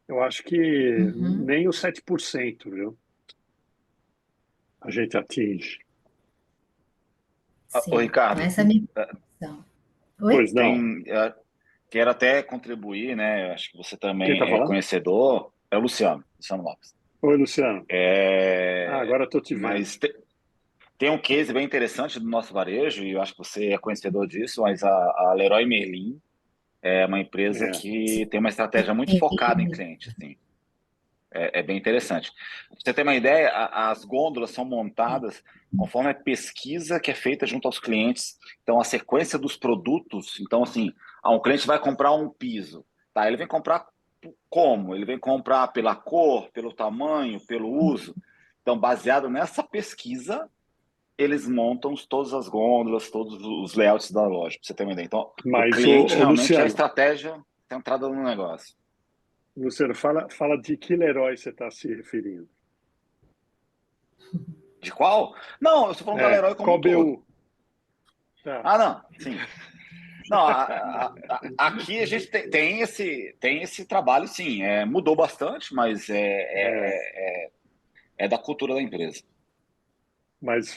eu acho que nem os 7%, viu? A gente atinge. Sim, Ô, Ricardo, essa é a minha visão. Oi? Pois não. quero até contribuir, né? Acho que você Quem também está é falando? conhecedor. É o Luciano Lopes. Oi, Luciano. Agora estou te vendo. Mas tem um case bem interessante do nosso varejo, e eu acho que você é conhecedor disso, mas a Leroy Merlin é uma empresa que tem uma estratégia muito focada em cliente, assim. É bem interessante. Pra você ter uma ideia, as gôndolas são montadas conforme a pesquisa que é feita junto aos clientes. Então, a sequência dos produtos. Então, assim, um cliente vai comprar um piso, tá? Ele vem comprar como? Ele vem comprar pela cor, pelo tamanho, pelo uso. Então, baseado nessa pesquisa, eles montam todas as gôndolas, todos os layouts da loja, para você ter uma ideia. Então, o Mas, cliente realmente é a Luciano, estratégia centrada no negócio. Luciano, fala de que Leroy você está se referindo. De qual? Não, eu estou falando da Leroy como qual um todo. BU? Tá. Ah, não, sim. Não, aqui a gente tem esse trabalho, sim. Mudou bastante, mas é da cultura da empresa. Mas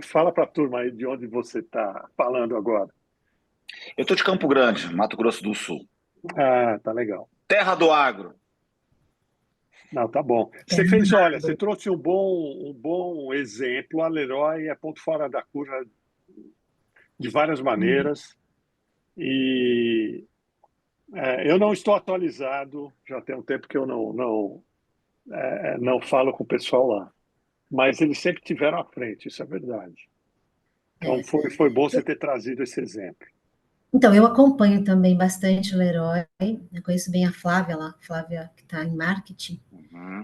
fala para a turma aí de onde você está falando agora. Eu estou de Campo Grande, Mato Grosso do Sul. Ah, tá legal. Terra do agro. Não, tá bom. Você trouxe um bom exemplo. A Leroy é ponto fora da curva de várias maneiras. E eu não estou atualizado, já tem um tempo que eu não falo com o pessoal lá. Mas eles sempre tiveram à frente, isso é verdade. Então foi bom você ter trazido esse exemplo. Então, eu acompanho também bastante o Leroy, eu conheço bem a Flávia lá, Flávia que está em marketing,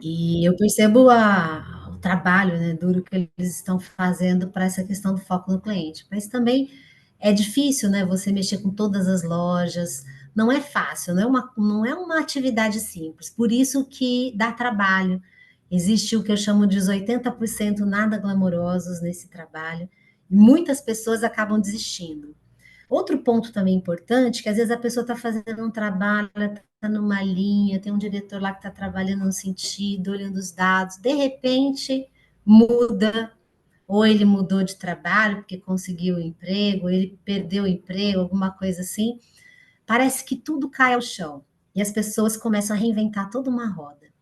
e eu percebo o trabalho, né, duro que eles estão fazendo para essa questão do foco no cliente. Mas também é difícil, né, você mexer com todas as lojas, não é fácil, não é uma atividade simples, por isso que dá trabalho. Existe o que eu chamo de os 80% nada glamourosos nesse trabalho, e muitas pessoas acabam desistindo. Outro ponto também importante, que às vezes a pessoa está fazendo um trabalho, está numa linha, tem um diretor lá que está trabalhando no sentido, olhando os dados, de repente muda, ou ele mudou de trabalho porque conseguiu o emprego, ou ele perdeu o emprego, alguma coisa assim, parece que tudo cai ao chão, e as pessoas começam a reinventar toda uma roda.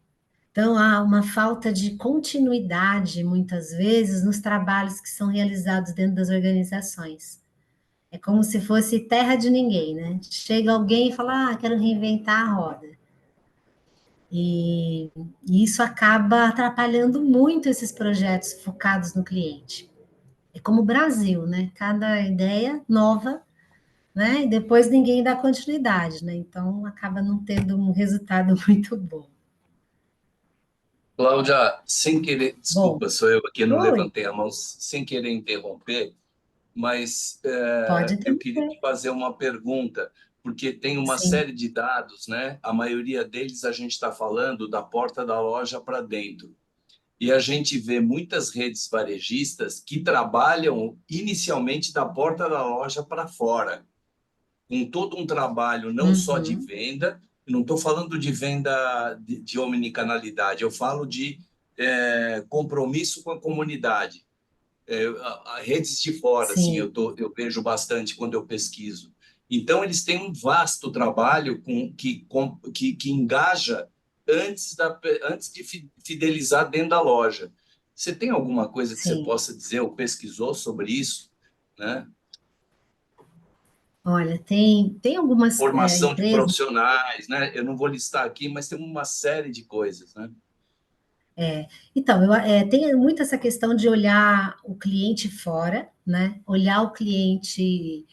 Então, há uma falta de continuidade, muitas vezes, nos trabalhos que são realizados dentro das organizações. É como se fosse terra de ninguém, né? Chega alguém e fala, quero reinventar a roda. E isso acaba atrapalhando muito esses projetos focados no cliente. É como o Brasil, né? Cada ideia nova, né? E depois ninguém dá continuidade, né? Então acaba não tendo um resultado muito bom. Cláudia, sem querer, desculpa, sou eu aqui, não Oi. levantei a mão sem querer interromper, mas Pode eu queria interromper. te fazer uma pergunta, porque tem uma Sim. série de dados, né? A maioria deles a gente está falando da porta da loja para dentro. E a gente vê muitas redes varejistas que trabalham inicialmente da porta da loja para fora, com todo um trabalho não só de venda, não estou falando de venda de omnicanalidade, eu falo de compromisso com a comunidade. Redes de fora, assim, eu vejo bastante quando eu pesquiso. Então, eles têm um vasto trabalho que engaja antes de fidelizar dentro da loja. Você tem alguma coisa que você possa dizer ou pesquisou sobre isso, né? Olha, tem algumas formação de empresas... profissionais, né? Eu não vou listar aqui, mas tem uma série de coisas, né? Então, tem muito essa questão de olhar o cliente fora, né? Olhar o cliente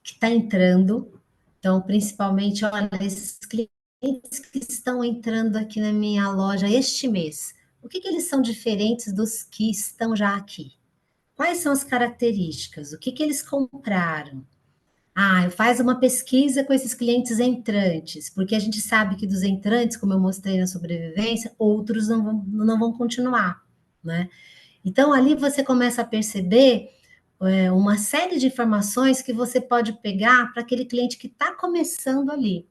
que está entrando. Então, principalmente, olha, esses clientes que estão entrando aqui na minha loja este mês, o que eles são diferentes dos que estão já aqui? Quais são as características? O que eles compraram? Faz uma pesquisa com esses clientes entrantes, porque a gente sabe que dos entrantes, como eu mostrei na sobrevivência, outros não vão continuar, né? Então, ali você começa a perceber uma série de informações que você pode pegar para aquele cliente que está começando ali.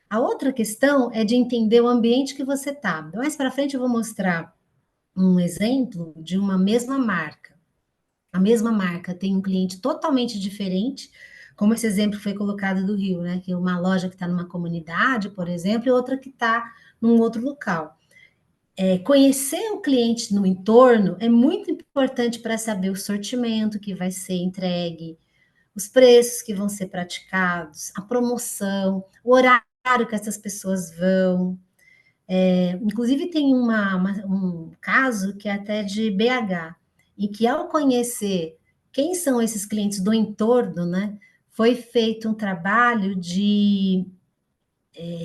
A outra questão é de entender o ambiente que você está. Mais para frente eu vou mostrar um exemplo de uma mesma marca. A mesma marca tem um cliente totalmente diferente, como esse exemplo foi colocado do Rio, né? Que é uma loja que está numa comunidade, por exemplo, e outra que está num outro local. Conhecer o cliente no entorno é muito importante para saber o sortimento que vai ser entregue, os preços que vão ser praticados, a promoção, o horário que essas pessoas vão. Inclusive, tem um caso que é até de BH, em que, ao conhecer quem são esses clientes do entorno, né, foi feito um trabalho de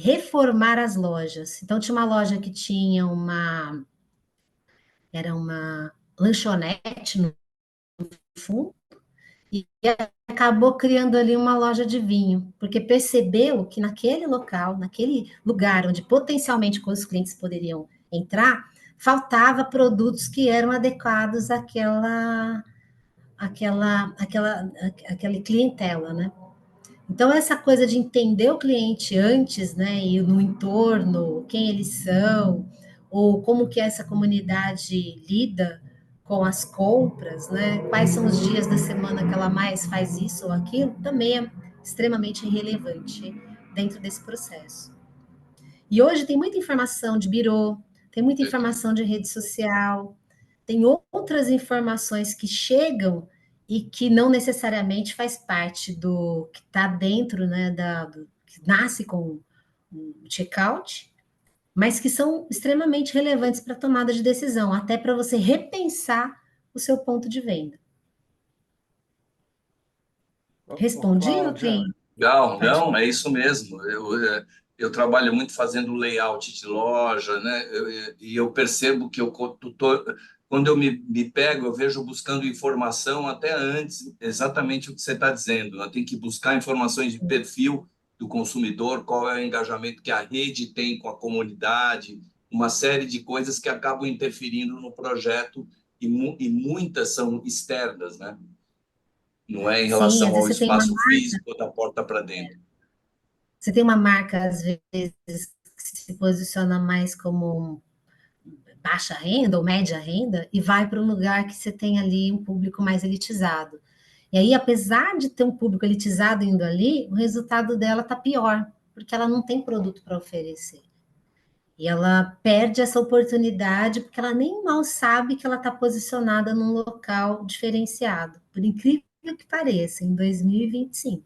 reformar as lojas. Então, tinha uma loja que tinha era uma lanchonete no fundo, e acabou criando ali uma loja de vinho, porque percebeu que naquele local, naquele lugar onde potencialmente os clientes poderiam entrar, faltava produtos que eram adequados àquela clientela, né? Então, essa coisa de entender o cliente antes, né, e no entorno, quem eles são, ou como que essa comunidade lida com as compras, né, quais são os dias da semana que ela mais faz isso ou aquilo, também é extremamente relevante dentro desse processo. E hoje tem muita informação de birô, tem muita informação de rede social, tem outras informações que chegam e que não necessariamente faz parte do que está dentro, né, que nasce com o checkout, mas que são extremamente relevantes para a tomada de decisão, até para você repensar o seu ponto de venda. Respondi ou tem? Legal, não, é isso mesmo. Eu trabalho muito fazendo layout de loja, né? E eu percebo que quando eu me pego, eu vejo buscando informação até antes, exatamente o que você está dizendo. Eu tenho que buscar informações de perfil do consumidor, qual é o engajamento que a rede tem com a comunidade, uma série de coisas que acabam interferindo no projeto e muitas são externas, né? Não é em Sim, às relação vezes ao você tem uma espaço físico da porta para dentro. Você tem uma marca, às vezes, que se posiciona mais como baixa renda ou média renda e vai para um lugar que você tem ali um público mais elitizado. E aí, apesar de ter um público elitizado indo ali, o resultado dela está pior, porque ela não tem produto para oferecer. E ela perde essa oportunidade porque ela nem mal sabe que ela está posicionada num local diferenciado, por incrível que pareça, em 2025.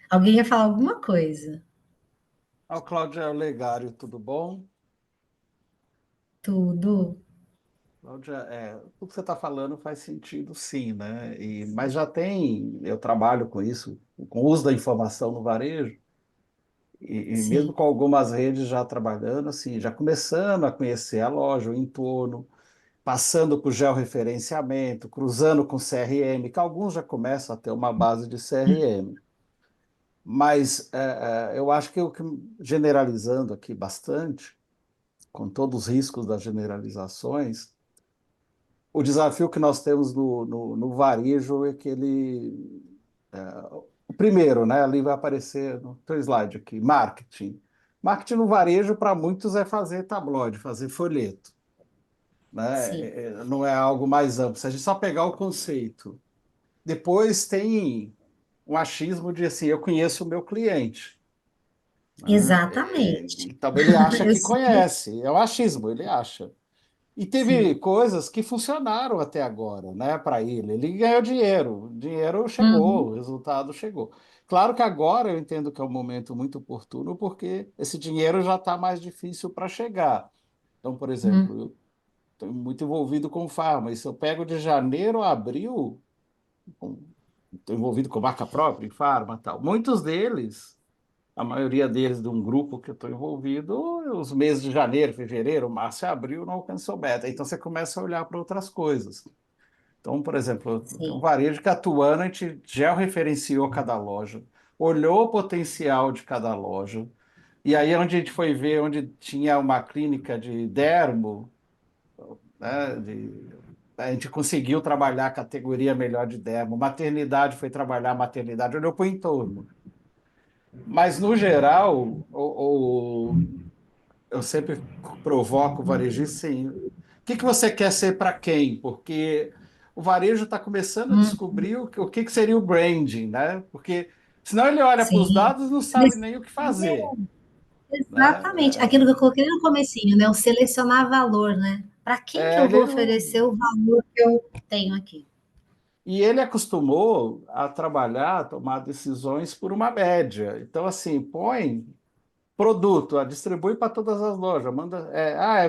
Alguém ia falar alguma coisa? Cláudia Legário, tudo bom? Tudo. Cláudia, o que você está falando faz sentido, sim, né? Mas eu trabalho com isso, com o uso da informação no varejo, e mesmo Sim. com algumas redes já trabalhando, assim, já começando a conhecer a loja, o entorno, passando por georreferenciamento, cruzando com CRM, que alguns já começam a ter uma base de CRM. Mas eu acho que generalizando aqui bastante, com todos os riscos das generalizações, o desafio que nós temos no varejo é que o primeiro, né? Ali vai aparecer no teu slide aqui, marketing. Marketing no varejo, para muitos, é fazer tabloide, fazer folheto. Né? Sim. Não é algo mais amplo. Se a gente só pegar o conceito. Depois tem um achismo de assim, eu conheço o meu cliente. Né? Exatamente. Então ele acha Eu que sei. conhece, é o achismo, ele acha. E teve Sim. coisas que funcionaram até agora, né, para ele. Ele ganhou dinheiro, o dinheiro chegou, Uhum. o resultado chegou. Claro que agora eu entendo que é um momento muito oportuno, porque esse dinheiro já está mais difícil para chegar. Então, por Uhum. exemplo, eu estou muito envolvido com farma, e se eu pego de janeiro a abril, estou envolvido com marca própria em farma e tal. Muitos deles, a maioria deles de um grupo que eu estou envolvido, os meses de janeiro, fevereiro, março e abril não alcançou meta. Então você começa a olhar para outras coisas. Então, por exemplo, tem um Sim. varejo que atuando, a gente georreferenciou cada loja, olhou o potencial de cada loja, e aí onde a gente foi ver onde tinha uma clínica de dermo, né, a gente conseguiu trabalhar a categoria melhor de dermo, maternidade foi trabalhar a maternidade, olhou para o entorno. Mas, no geral, eu sempre provoco o varejista assim, o que você quer ser para quem? Porque o varejo está começando a Uhum. descobrir o que seria o branding, né? Porque senão ele olha para os Sim. dados e não sabe nem o que fazer, Exatamente. né? Aquilo que eu coloquei no comecinho, né? O selecionar valor, né? Para quem que eu Ele vou não... oferecer o valor que eu tenho aqui? E ele acostumou a trabalhar, a tomar decisões por uma média. Então, assim, põe produto, distribui para todas as lojas. Manda,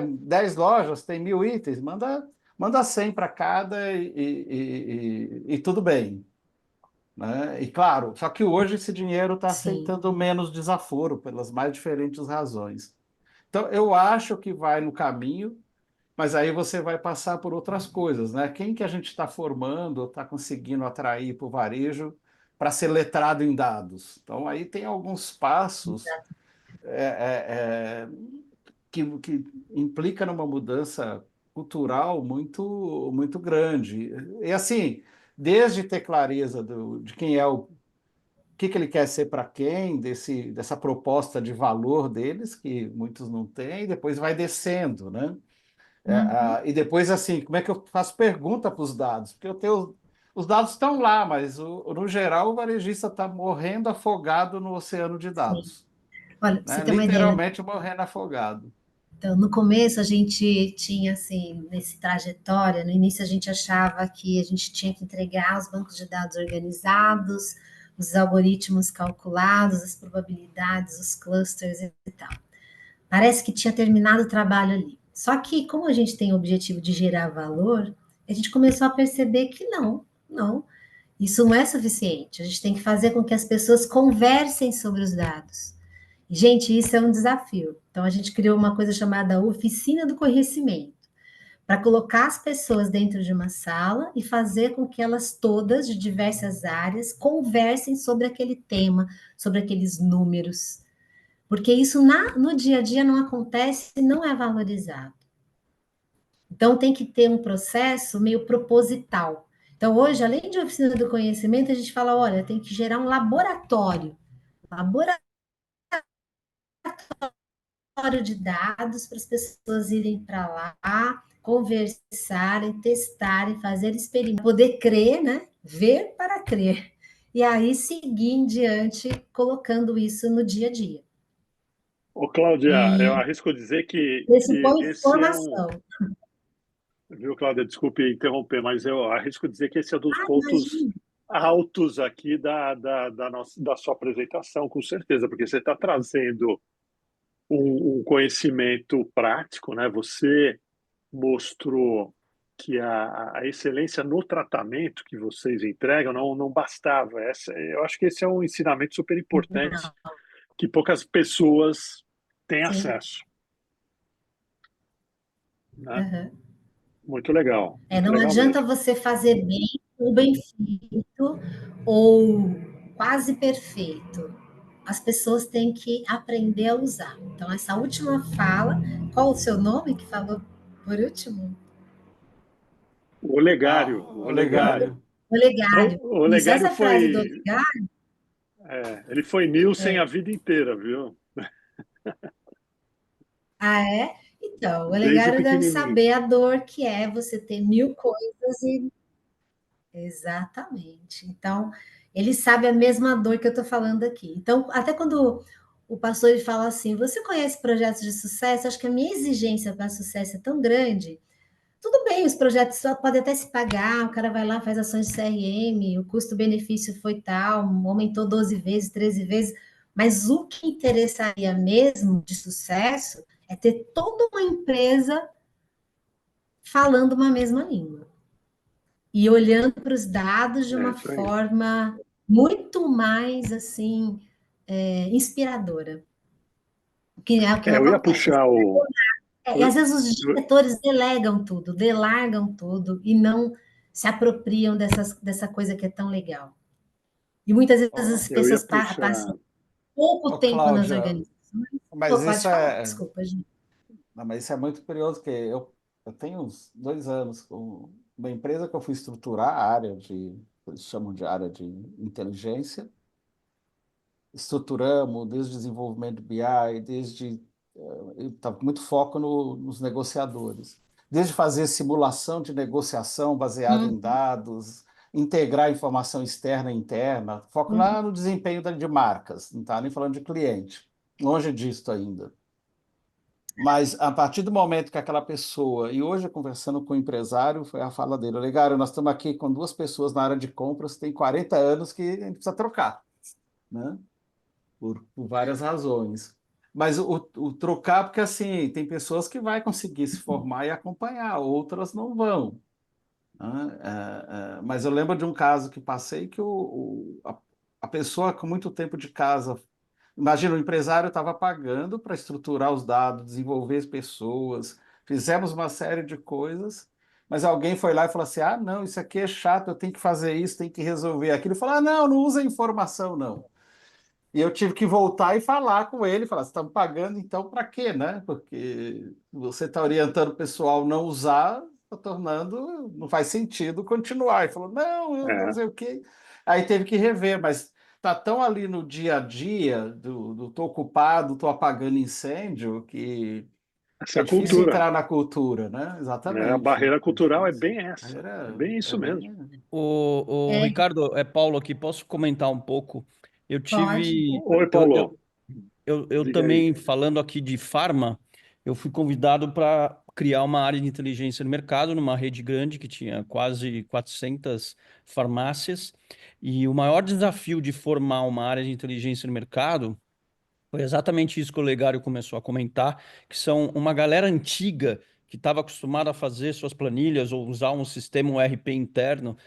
10 lojas, tem 1.000 itens, manda 100 para cada e tudo bem. Né? E claro, só que hoje esse dinheiro está Sim. aceitando menos desaforo, pelas mais diferentes razões. Então, eu acho que vai no caminho, mas aí você vai passar por outras coisas, né? Quem que a gente está formando, está conseguindo atrair para o varejo para ser letrado em dados? Então, aí tem alguns passos é, é, é, que implica numa mudança cultural muito, muito grande. E assim, desde ter clareza de quem é o que ele quer ser para quem, dessa proposta de valor deles, que muitos não têm, e depois vai descendo, né? Uhum. E depois, assim, como é que eu faço pergunta para os dados? Porque os dados estão lá, mas no geral o varejista está morrendo afogado no oceano de Sim. dados, Olha, pra você né? ter uma ideia, Literalmente morrendo afogado. Então, no começo a gente tinha assim, nesse trajetória, no início a gente achava que a gente tinha que entregar os bancos de dados organizados, os algoritmos calculados, as probabilidades, os clusters e tal. Parece que tinha terminado o trabalho ali. Só que, como a gente tem o objetivo de gerar valor, a gente começou a perceber que não, isso não é suficiente. A gente tem que fazer com que as pessoas conversem sobre os dados. Gente, isso é um desafio. Então, a gente criou uma coisa chamada Oficina do Conhecimento, para colocar as pessoas dentro de uma sala e fazer com que elas todas, de diversas áreas, conversem sobre aquele tema, sobre aqueles números. Porque isso no dia a dia não acontece e não é valorizado. Então, tem que ter um processo meio proposital. Então, hoje, além de oficina do conhecimento, a gente fala, olha, tem que gerar um laboratório de dados para as pessoas irem para lá, conversarem, testarem, fazer experimentos, poder crer, né? Ver para crer. E aí seguir em diante, colocando isso no dia a dia. Ô, Cláudia, eu E arrisco dizer esse que com esse é um. informação. Viu, Cláudia? Desculpe interromper, mas eu arrisco dizer que esse é dos pontos Imagina. altos aqui da sua apresentação, com certeza, porque você está trazendo um conhecimento prático, né? Você mostrou que a excelência no tratamento que vocês entregam não bastava. Eu acho que esse é um ensinamento super importante que poucas pessoas têm Sim. acesso, né? Uhum. Muito legal, muito Não legal adianta mesmo. você fazer bem ou bem feito ou quase perfeito. As pessoas têm que aprender a usar. Então, essa última fala, qual o seu nome que falou por último? O Olegário, o O Olegário. Legário. Olegário. O Isso, Olegário essa frase do foi, Olegário, ele foi Nielsen a vida inteira, viu? é? Então, o Desde Olegário deve pequenininho. saber a dor que é você ter 1000 coisas e... Exatamente. Então, ele sabe a mesma dor que eu estou falando aqui. Então, até quando o pastor ele fala assim, você conhece projetos de sucesso? Acho que a minha exigência para sucesso é tão grande. Tudo bem, os projetos só podem até se pagar, o cara vai lá, faz ações de CRM, o custo-benefício foi tal, aumentou 12 vezes, 13 vezes, mas o que interessaria mesmo de sucesso é ter toda uma empresa falando uma mesma língua e olhando para os dados de uma Isso aí. forma muito mais assim inspiradora. Que é o que Eu ia acontece. puxar o. E às vezes os diretores delegam tudo, delargam tudo e não se apropriam dessa coisa que é tão legal. E muitas vezes as Eu ia pessoas puxar. passam pouco tempo nas Cláudia, organizações. mas Pode isso falar, é, desculpa, gente. não, mas isso é muito curioso, porque eu tenho uns 2 anos com uma empresa que eu fui estruturar a área eles chamam de área de inteligência, estruturamos desde desenvolvimento de BI, eu estava com muito foco nos negociadores, desde fazer simulação de negociação baseada em dados, integrar informação externa e interna, foco lá no desempenho de marcas, não está nem falando de cliente, longe disso ainda. Mas a partir do momento que aquela pessoa, e hoje conversando com o empresário, foi a fala dele, Olegário, nós estamos aqui com 2 pessoas na área de compras, tem 40 anos que a gente precisa trocar, né? Por várias razões. Mas o trocar, porque assim, tem pessoas que vai conseguir se formar e acompanhar, outras não vão, né? Mas eu lembro de um caso que passei que a pessoa com muito tempo de casa, imagina, o empresário estava pagando para estruturar os dados, desenvolver as pessoas, fizemos uma série de coisas, mas alguém foi lá e falou assim: ah, não, isso aqui é chato, eu tenho que fazer isso, tenho que resolver aquilo. Ele falou: ah, não usa informação, não. E eu tive que voltar e falar com ele, falar: você está me pagando, então para quê, né? Porque você está orientando o pessoal a não usar, está tornando, não faz sentido continuar. Ele falou: não, eu não sei o quê. Aí teve que rever, mas está tão ali no dia a dia do tô ocupado, tô apagando incêndio, que Essa é difícil cultura. entrar na cultura, né? A Exatamente. barreira É cultural é difícil. bem essa. É Era, bem é isso mesmo. bem... O Ricardo, é Paulo aqui, posso comentar um pouco? Eu Pode. tive. Oi, Paulo. Eu Diga aí. também, falando aqui de farma, eu fui convidado para criar uma área de inteligência no mercado, numa rede grande que tinha quase 400 farmácias. E o maior desafio de formar uma área de inteligência no mercado foi exatamente isso que o Legário começou a comentar, que são uma galera antiga que estava acostumada a fazer suas planilhas ou usar um sistema, um RP interno,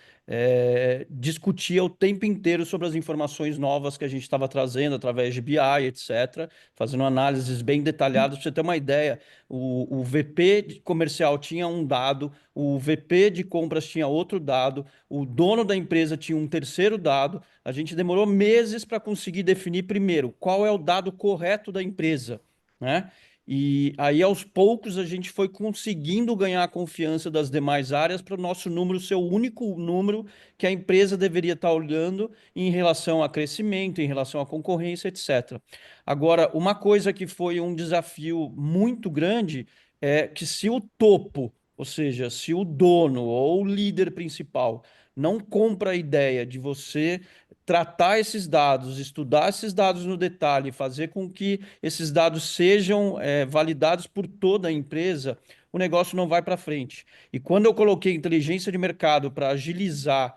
discutia o tempo inteiro sobre as informações novas que a gente estava trazendo através de BI, etc., fazendo análises bem detalhadas. Para você ter uma ideia, o VP de comercial tinha um dado, o VP de compras tinha outro dado, o dono da empresa tinha um terceiro dado. A gente demorou meses para conseguir definir primeiro qual é o dado correto da empresa, né? E aí, aos poucos, a gente foi conseguindo ganhar a confiança das demais áreas para o nosso número ser o único número que a empresa deveria estar olhando em relação a crescimento, em relação à concorrência, etc. Agora, uma coisa que foi um desafio muito grande é que se o topo, ou seja, se o dono ou o líder principal não compra a ideia de você tratar esses dados, estudar esses dados no detalhe, fazer com que esses dados sejam validados por toda a empresa, o negócio não vai para frente. E quando eu coloquei inteligência de mercado para agilizar,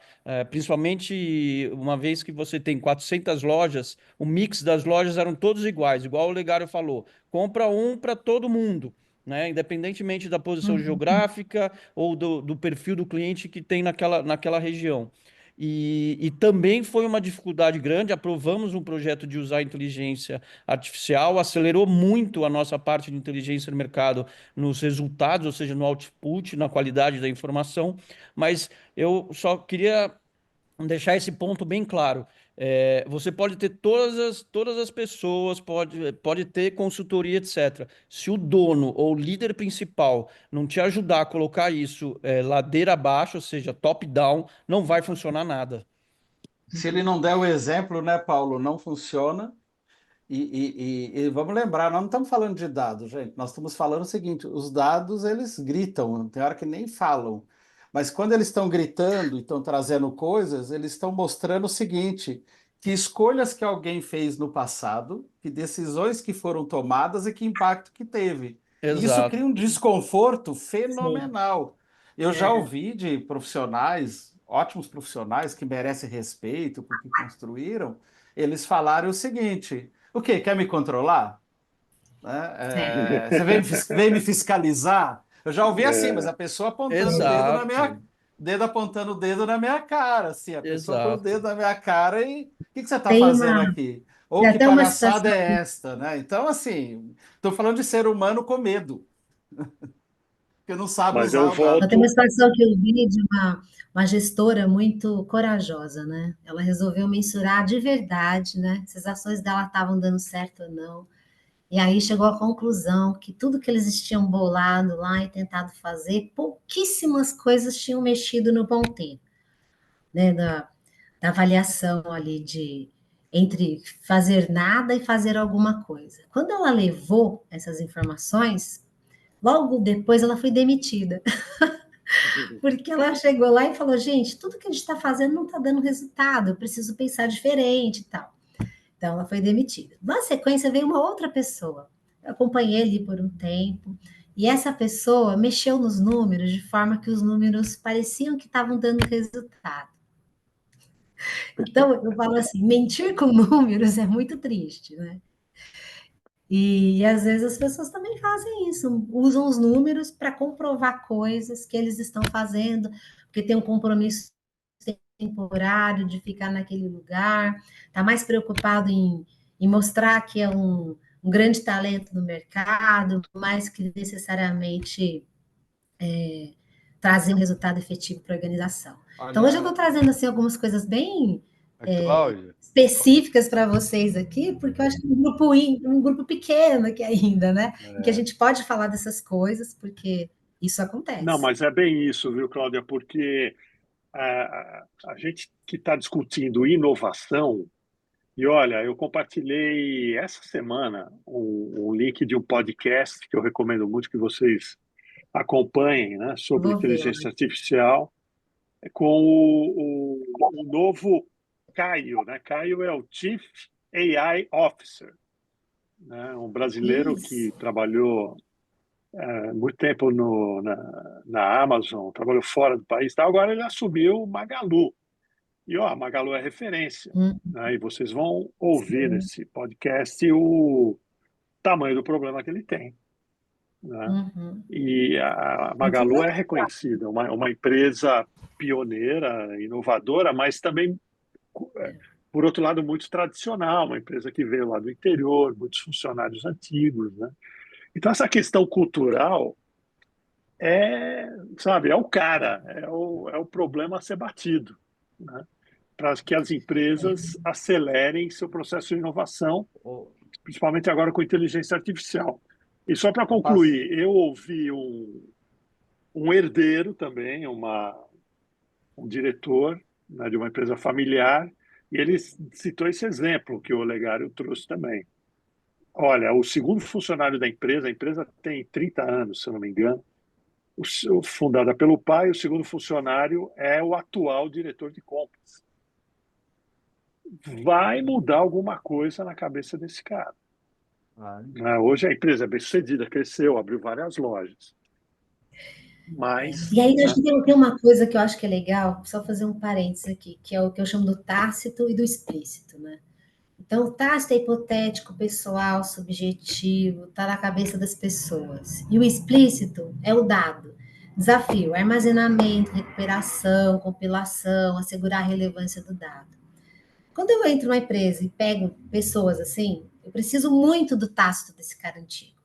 principalmente uma vez que você tem 400 lojas, o mix das lojas eram todos iguais, igual o Legário falou, compra um para todo mundo, né? Independentemente da posição geográfica ou do perfil do cliente que tem naquela região. E também foi uma dificuldade grande. Aprovamos um projeto de usar inteligência artificial, acelerou muito a nossa parte de inteligência no mercado nos resultados, ou seja, no output, na qualidade da informação. Mas eu só queria deixar esse ponto bem claro. Você pode ter todas as pessoas, pode ter consultoria, etc. Se o dono ou líder principal não te ajudar a colocar isso ladeira abaixo, ou seja, top-down, não vai funcionar nada. Se ele não der o exemplo, né, Paulo, não funciona. E vamos lembrar, nós não estamos falando de dados, gente. Nós estamos falando o seguinte: os dados eles gritam, tem hora que nem falam. Mas quando eles estão gritando e estão trazendo coisas, eles estão mostrando o seguinte: que escolhas que alguém fez no passado, que decisões que foram tomadas e que impacto que teve. E isso Exato. cria um desconforto Sim. fenomenal. Eu já ouvi de profissionais, ótimos profissionais, que merecem respeito porque construíram, eles falaram o seguinte: o quê? Quer me controlar? Né? Você vem me fiscalizar? Eu já ouvi assim, mas a pessoa apontando o dedo na minha, Exato. dedo apontando o dedo na minha cara, assim, a pessoa põe o Exato. dedo na minha cara e o que você está Tem fazendo uma, aqui? Ou tem que até uma palhaçada situação. é esta, né? Então, assim, estou falando de ser humano com medo, que não sabe Mas eu usar o dado. Tem uma volto. situação que eu vi de uma gestora muito corajosa, né? Ela resolveu mensurar de verdade, né? Se as ações dela estavam dando certo ou não. E aí chegou à conclusão que tudo que eles tinham bolado lá e tentado fazer, pouquíssimas coisas tinham mexido no ponteiro, né? Da avaliação ali de entre fazer nada e fazer alguma coisa. Quando ela levou essas informações, logo depois ela foi demitida. Porque ela chegou lá e falou: gente, tudo que a gente está fazendo não está dando resultado, eu preciso pensar diferente e tal. Então ela foi demitida. Na sequência veio uma outra pessoa. Eu acompanhei ali por um tempo. E essa pessoa mexeu nos números de forma que os números pareciam que estavam dando resultado. Então, eu falo assim: mentir com números é muito triste, né? E às vezes as pessoas também fazem isso, usam os números para comprovar coisas que eles estão fazendo, porque tem um compromisso temporário de ficar naquele lugar, está mais preocupado em mostrar que é um grande talento no mercado, mais que necessariamente trazer um resultado efetivo para a organização. Então, hoje eu estou Olha, trazendo assim, algumas coisas bem Cláudio, específicas para vocês aqui, porque eu acho que um grupo pequeno aqui ainda, né? Em que a gente pode falar dessas coisas, porque isso Não, acontece. mas é bem isso, viu, Cláudia? Porque a gente que está discutindo inovação, e olha, eu compartilhei essa semana um link de um podcast que eu recomendo muito que vocês acompanhem, né, sobre Vou ver lá. inteligência artificial, com o novo Caio, né? Caio é o Chief AI Officer, né? Um brasileiro Isso. que trabalhou muito tempo na Amazon, trabalhou fora do país, tal. Agora ele assumiu o Magalu. E a Magalu é referência, né? E vocês vão ouvir Sim. nesse podcast o tamanho do problema que ele tem, né? E a Magalu é reconhecida, uma empresa pioneira, inovadora, mas também, por outro lado, muito tradicional, uma empresa que veio lá do interior, muitos funcionários antigos, né? Então, essa questão cultural sabe, é o cara, é o problema a ser batido, né? Para que as empresas acelerem seu processo de inovação, principalmente agora com inteligência artificial. E só para concluir, eu ouvi um herdeiro também, um diretor, né, de uma empresa familiar, e ele citou esse exemplo que o Olegário trouxe também. Olha, o segundo funcionário da empresa, a empresa tem 30 anos, se eu não me engano, fundada pelo pai, o segundo funcionário é o atual diretor de compras. Vai mudar alguma coisa na cabeça desse cara. Hoje a empresa é bem-sucedida, cresceu, abriu várias lojas. Mas, e aí acho que tem uma coisa que eu acho que é legal, só fazer um parênteses aqui, que é o que eu chamo do tácito e do explícito, né? Então, o tácito é hipotético, pessoal, subjetivo, está na cabeça das pessoas. E o explícito é o dado. Desafio, armazenamento, recuperação, compilação, assegurar a relevância do dado. Quando eu entro numa empresa e pego pessoas assim, eu preciso muito do tácito desse cara antigo.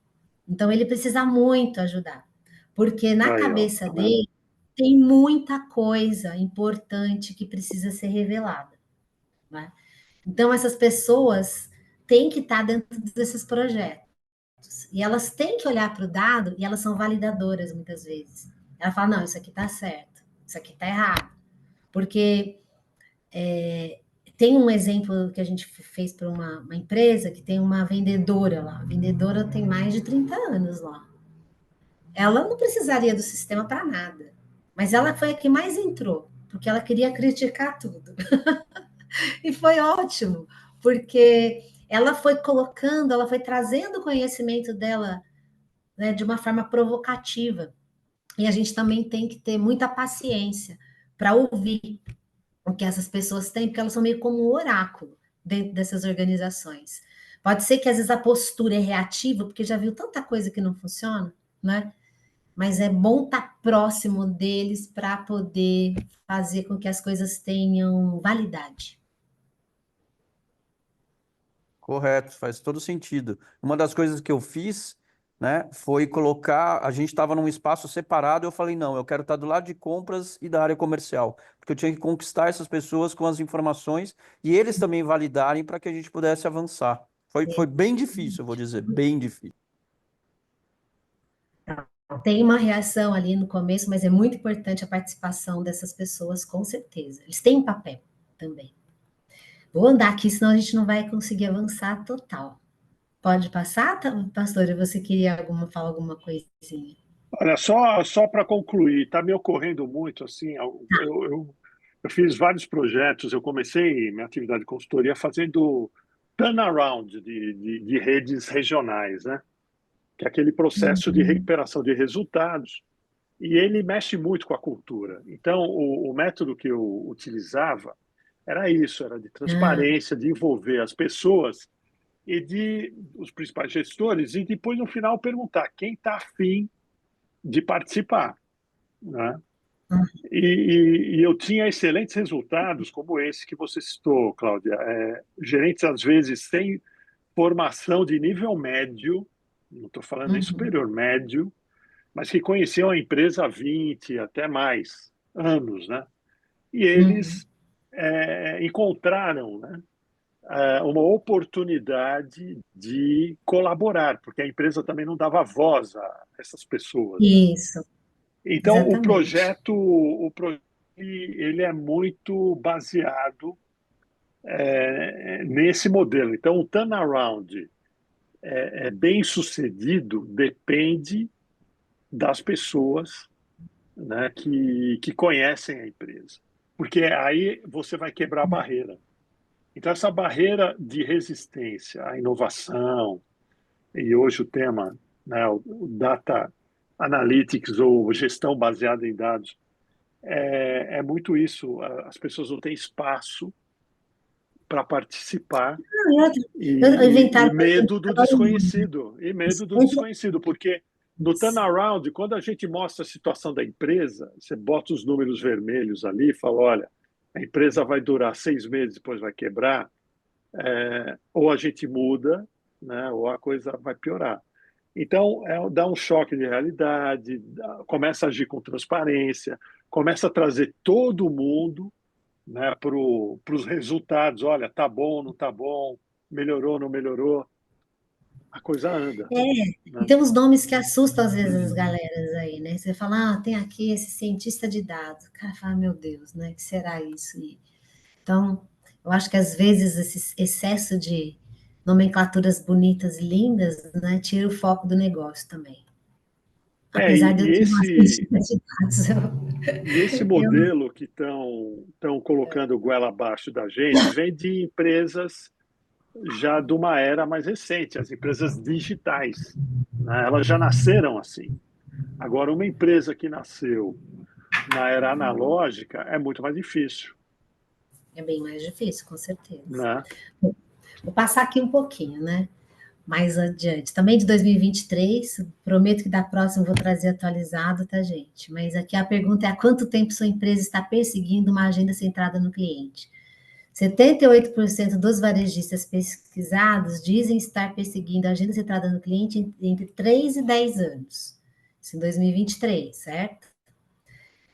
Então, ele precisa muito ajudar. Porque na cabeça dele tem muita coisa importante que precisa ser revelada, né? Então, essas pessoas têm que estar dentro desses projetos. E elas têm que olhar para o dado e elas são validadoras muitas vezes. Ela fala, não, isso aqui está certo, isso aqui está errado. Porque tem um exemplo que a gente fez para uma empresa que tem uma vendedora lá. A vendedora tem mais de 30 anos lá. Ela não precisaria do sistema para nada. Mas ela foi a que mais entrou, porque ela queria criticar tudo. E foi ótimo, porque ela foi colocando, ela foi trazendo o conhecimento dela, né, de uma forma provocativa. E a gente também tem que ter muita paciência para ouvir o que essas pessoas têm, porque elas são meio como um oráculo dentro dessas organizações. Pode ser que às vezes a postura é reativa, porque já viu tanta coisa que não funciona, né? Mas é bom estar próximo deles para poder fazer com que as coisas tenham validade. Correto, faz todo sentido. Uma das coisas que eu fiz, né, foi colocar, a gente estava num espaço separado, eu falei, não, eu quero estar do lado de compras e da área comercial, porque eu tinha que conquistar essas pessoas com as informações e eles também validarem para que a gente pudesse avançar. Foi bem difícil, eu vou dizer, bem difícil. Tem uma reação ali no começo, mas é muito importante a participação dessas pessoas, com certeza. Eles têm um papel também. Vou andar aqui, senão a gente não vai conseguir avançar total. Pode passar, pastora? Você queria falar alguma coisinha? Olha, só para concluir, está me ocorrendo muito, assim, eu fiz vários projetos, eu comecei minha atividade de consultoria fazendo turnaround de redes regionais, né? Que é aquele processo de recuperação de resultados, e ele mexe muito com a cultura. Então, o método que eu utilizava era isso, era de transparência, de envolver as pessoas e os principais gestores, e depois, no final, perguntar quem está afim de participar, né? E eu tinha excelentes resultados, como esse que você citou, Cláudia. Gerentes, às vezes, sem formação de nível médio, não estou falando nem superior, médio, mas que conheciam a empresa há 20, até mais anos, né? E eles encontraram, né, uma oportunidade de colaborar, porque a empresa também não dava voz a essas pessoas. Isso. Né? Então, exatamente. o projeto ele é muito baseado nesse modelo. Então, o turnaround bem sucedido depende das pessoas, né, que conhecem a empresa. Porque aí você vai quebrar a barreira. Então, essa barreira de resistência à inovação, e hoje o tema, né, o data analytics ou gestão baseada em dados. É muito isso. As pessoas não têm espaço para participar e medo do desconhecido. E medo do desconhecido, porque no turnaround, quando a gente mostra a situação da empresa, você bota os números vermelhos ali e fala, olha, a empresa vai durar 6 meses, depois vai quebrar, ou a gente muda, né, ou a coisa vai piorar. Então, dá um choque de realidade, começa a agir com transparência, começa a trazer todo mundo, né, para os resultados. Olha, tá bom, não tá bom, melhorou, não melhorou, a coisa anda. E tem uns nomes que assustam às vezes as galeras aí, né? Você fala, tem aqui esse cientista de dados. O cara fala, meu Deus, né? O que será isso? Então, eu acho que às vezes esse excesso de nomenclaturas bonitas e lindas, né, tira o foco do negócio também. Apesar de eu ter uma cientista de dados. E esse modelo que estão colocando goela abaixo da gente vem de empresas já de uma era mais recente, as empresas digitais, né? Elas já nasceram assim. Agora, uma empresa que nasceu na era analógica é muito mais difícil. É bem mais difícil, com certeza. Né? Vou passar aqui um pouquinho, né? Mais adiante. Também de 2023, prometo que da próxima eu vou trazer atualizado, tá, gente? Mas aqui a pergunta é: há quanto tempo sua empresa está perseguindo uma agenda centrada no cliente? 78% dos varejistas pesquisados dizem estar perseguindo a agenda centrada no cliente entre 3 e 10 anos. Isso em 2023, certo?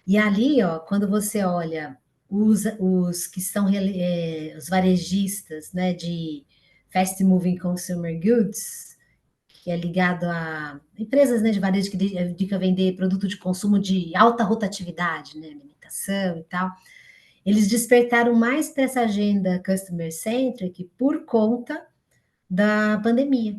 E ali, ó, quando você olha os que são os varejistas, né, de Fast Moving Consumer Goods, que é ligado a empresas, né, de varejo que dedicam a vender produto de consumo de alta rotatividade, né, alimentação e tal, eles despertaram mais para essa agenda customer centric por conta da pandemia.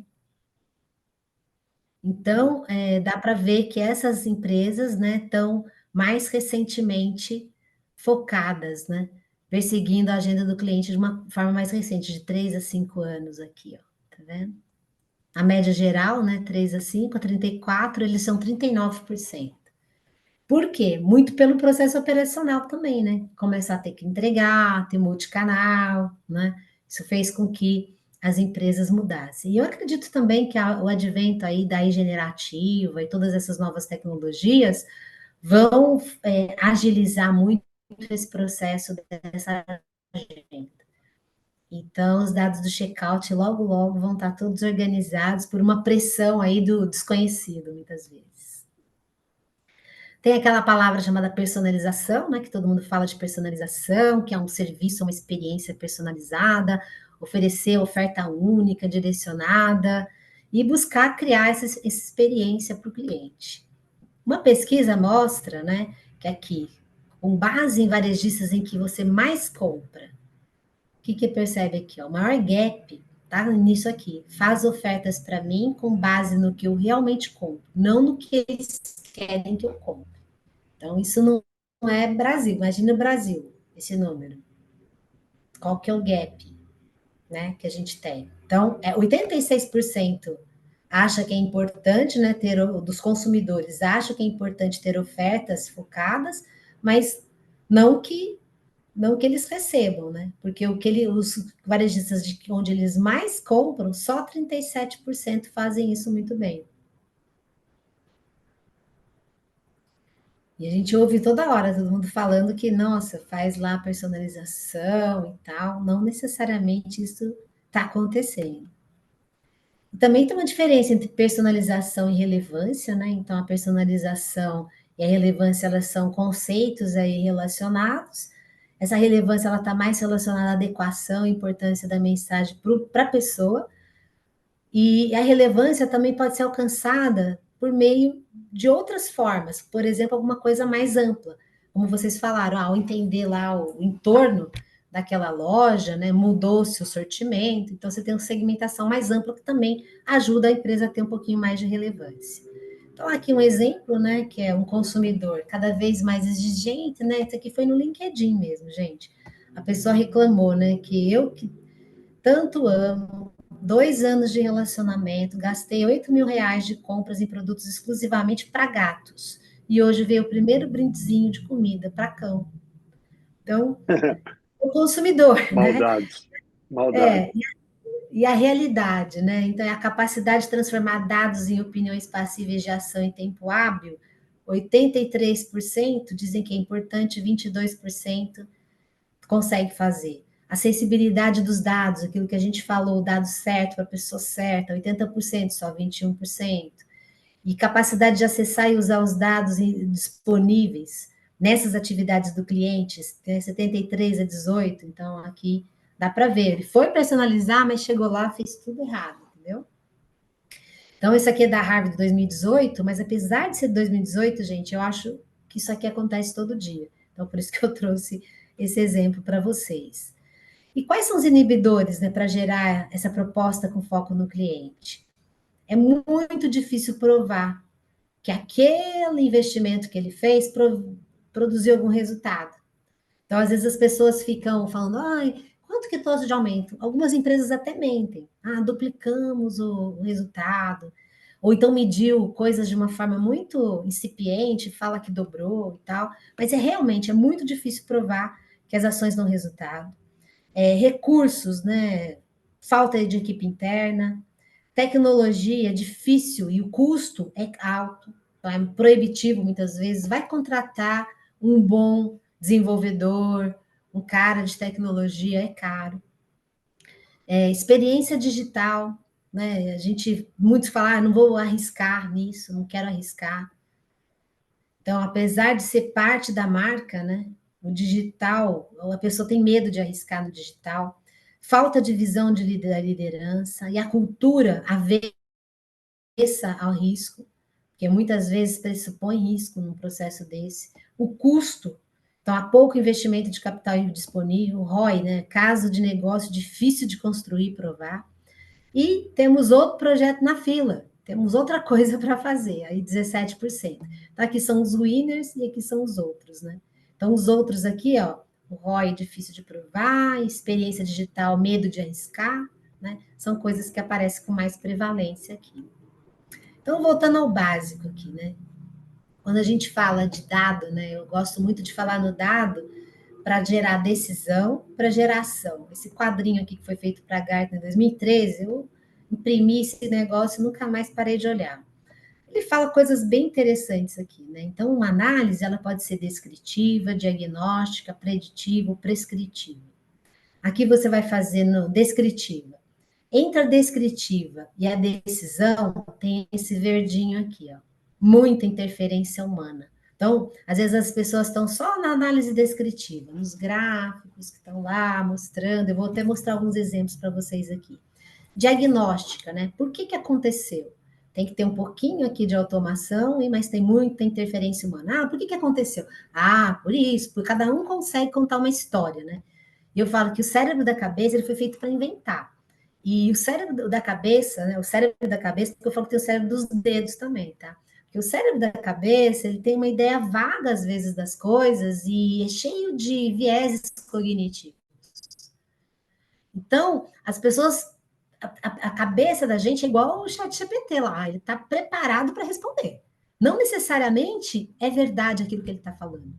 Então, dá para ver que essas empresas, né, estão mais recentemente focadas, né, perseguindo a agenda do cliente de uma forma mais recente, de 3 a 5 anos aqui, ó, tá vendo? A média geral, né, 3 a 5, a 34, eles são 39%. Por quê? Muito pelo processo operacional também, né? Começar a ter que entregar, ter multicanal, né? Isso fez com que as empresas mudassem. E eu acredito também que o advento aí da AI generativa e todas essas novas tecnologias vão agilizar muito esse processo dessa agenda. Então, os dados do checkout logo, logo vão estar todos organizados por uma pressão aí do desconhecido, muitas vezes. Tem aquela palavra chamada personalização, né? Que todo mundo fala de personalização, que é um serviço, uma experiência personalizada, oferecer oferta única, direcionada, e buscar criar essa experiência para o cliente. Uma pesquisa mostra, né, que aqui, com base em varejistas em que você mais compra, o que percebe aqui? Ó, o maior gap tá nisso aqui. Faz ofertas para mim com base no que eu realmente compro, não no que eles querem que eu compre. Então, isso não é Brasil. Imagina o Brasil, esse número. Qual que é o gap, né, que a gente tem? Então, 86% acha que é importante, né, dos consumidores, acha que é importante ter ofertas focadas, mas não que eles recebam, né? Porque os varejistas onde eles mais compram, só 37% fazem isso muito bem. E a gente ouve toda hora todo mundo falando que, nossa, faz lá a personalização e tal. Não necessariamente isso está acontecendo. E também tem uma diferença entre personalização e relevância, né? Então, a personalização e a relevância, elas são conceitos aí relacionados. Essa relevância, ela está mais relacionada à adequação e importância da mensagem para a pessoa. E a relevância também pode ser alcançada por meio de outras formas, por exemplo, alguma coisa mais ampla, como vocês falaram, ao entender lá o entorno daquela loja, né, mudou-se o sortimento, então você tem uma segmentação mais ampla que também ajuda a empresa a ter um pouquinho mais de relevância. Então, aqui um exemplo, né, que é um consumidor cada vez mais exigente, né, isso aqui foi no LinkedIn mesmo, gente. A pessoa reclamou, né, que eu que tanto amo 2 anos de relacionamento, gastei R$ 8.000 de compras em produtos exclusivamente para gatos. E hoje veio o primeiro brindezinho de comida para cão. Então, o consumidor, né? Maldades. Maldades. E a realidade, né? Então, é a capacidade de transformar dados em opiniões passíveis de ação em tempo hábil. 83% dizem que é importante, 22% consegue fazer. Acessibilidade dos dados, aquilo que a gente falou, o dado certo para a pessoa certa, 80%, só 21%. E capacidade de acessar e usar os dados disponíveis nessas atividades do cliente, 73% a 18%. Então, aqui dá para ver. Ele foi personalizar, mas chegou lá, fez tudo errado, entendeu? Então, isso aqui é da Harvard 2018, mas apesar de ser 2018, gente, eu acho que isso aqui acontece todo dia. Então, por isso que eu trouxe esse exemplo para vocês. E quais são os inibidores, né, para gerar essa proposta com foco no cliente? É muito difícil provar que aquele investimento que ele fez produziu algum resultado. Então, às vezes as pessoas ficam falando, ai, quanto que trouxe de aumento? Algumas empresas até mentem. Ah, duplicamos o resultado. Ou então mediu coisas de uma forma muito incipiente, fala que dobrou e tal. Mas realmente é muito difícil provar que as ações dão resultado. Recursos, né? Falta de equipe interna. Tecnologia é difícil e o custo é alto. Então é proibitivo muitas vezes. Vai contratar um bom desenvolvedor, um cara de tecnologia, é caro. Experiência digital, né? Muitos falam, não vou arriscar nisso, não quero arriscar. Então, apesar de ser parte da marca, né? O digital, a pessoa tem medo de arriscar no digital. Falta de visão da liderança e a cultura avessa ao risco, porque muitas vezes pressupõe risco num processo desse. O custo, então há pouco investimento de capital disponível, ROI, né? Caso de negócio difícil de construir e provar. E temos outro projeto na fila, temos outra coisa para fazer, aí 17%. Então aqui são os winners e aqui são os outros, né? Então os outros aqui, ó, o ROI difícil de provar, experiência digital, medo de arriscar, né? São coisas que aparecem com mais prevalência aqui. Então, voltando ao básico aqui, né? Quando a gente fala de dado, né? Eu gosto muito de falar no dado para gerar decisão, para gerar ação. Esse quadrinho aqui que foi feito para a Gartner em 2013, eu imprimi esse negócio e nunca mais parei de olhar. Ele fala coisas bem interessantes aqui, né? Então, uma análise, ela pode ser descritiva, diagnóstica, preditiva ou prescritiva. Aqui você vai fazer no descritiva. Entre a descritiva e a decisão, tem esse verdinho aqui, ó. Muita interferência humana. Então, às vezes as pessoas estão só na análise descritiva, nos gráficos que estão lá mostrando. Eu vou até mostrar alguns exemplos para vocês aqui. Diagnóstica, né? Por que aconteceu? Tem que ter um pouquinho aqui de automação, mas tem muita interferência humana. Ah, por que aconteceu? Ah, por isso, porque cada um consegue contar uma história, né? E eu falo que o cérebro da cabeça ele foi feito para inventar. E o cérebro da cabeça, né? O cérebro da cabeça, porque eu falo que tem o cérebro dos dedos também, tá? Porque o cérebro da cabeça, ele tem uma ideia vaga, às vezes, das coisas e é cheio de vieses cognitivos. Então, as pessoas... A cabeça da gente é igual o ChatGPT lá, ele está preparado para responder. Não necessariamente é verdade aquilo que ele está falando.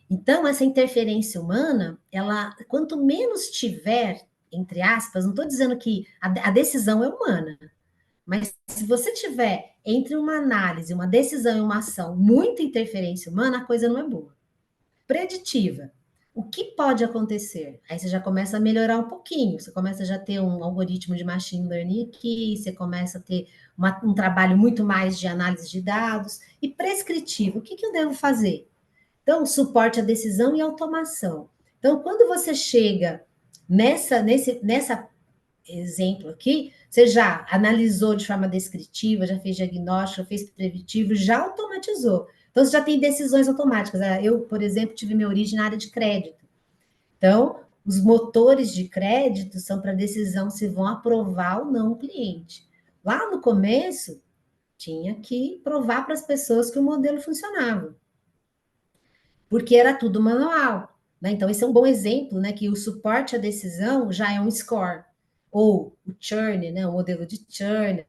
Então, essa interferência humana, ela, quanto menos tiver, entre aspas, não estou dizendo que a decisão é humana, mas se você tiver entre uma análise, uma decisão e uma ação, muita interferência humana, a coisa não é boa. Preditiva. O que pode acontecer? Aí você já começa a melhorar um pouquinho, você começa já a ter um algoritmo de machine learning aqui, você começa a ter um trabalho muito mais de análise de dados. E prescritivo, o que eu devo fazer? Então, suporte à decisão e automação. Então, quando você chega nessa exemplo aqui, você já analisou de forma descritiva, já fez diagnóstico, já fez preventivo, já automatizou. Então, você já tem decisões automáticas. Eu, por exemplo, tive minha origem na área de crédito. Então, os motores de crédito são para decisão se vão aprovar ou não o cliente. Lá no começo, tinha que provar para as pessoas que o modelo funcionava. Porque era tudo manual, né? Então, esse é um bom exemplo, né? Que o suporte à decisão já é um score. ou o churn, né, o modelo de churn,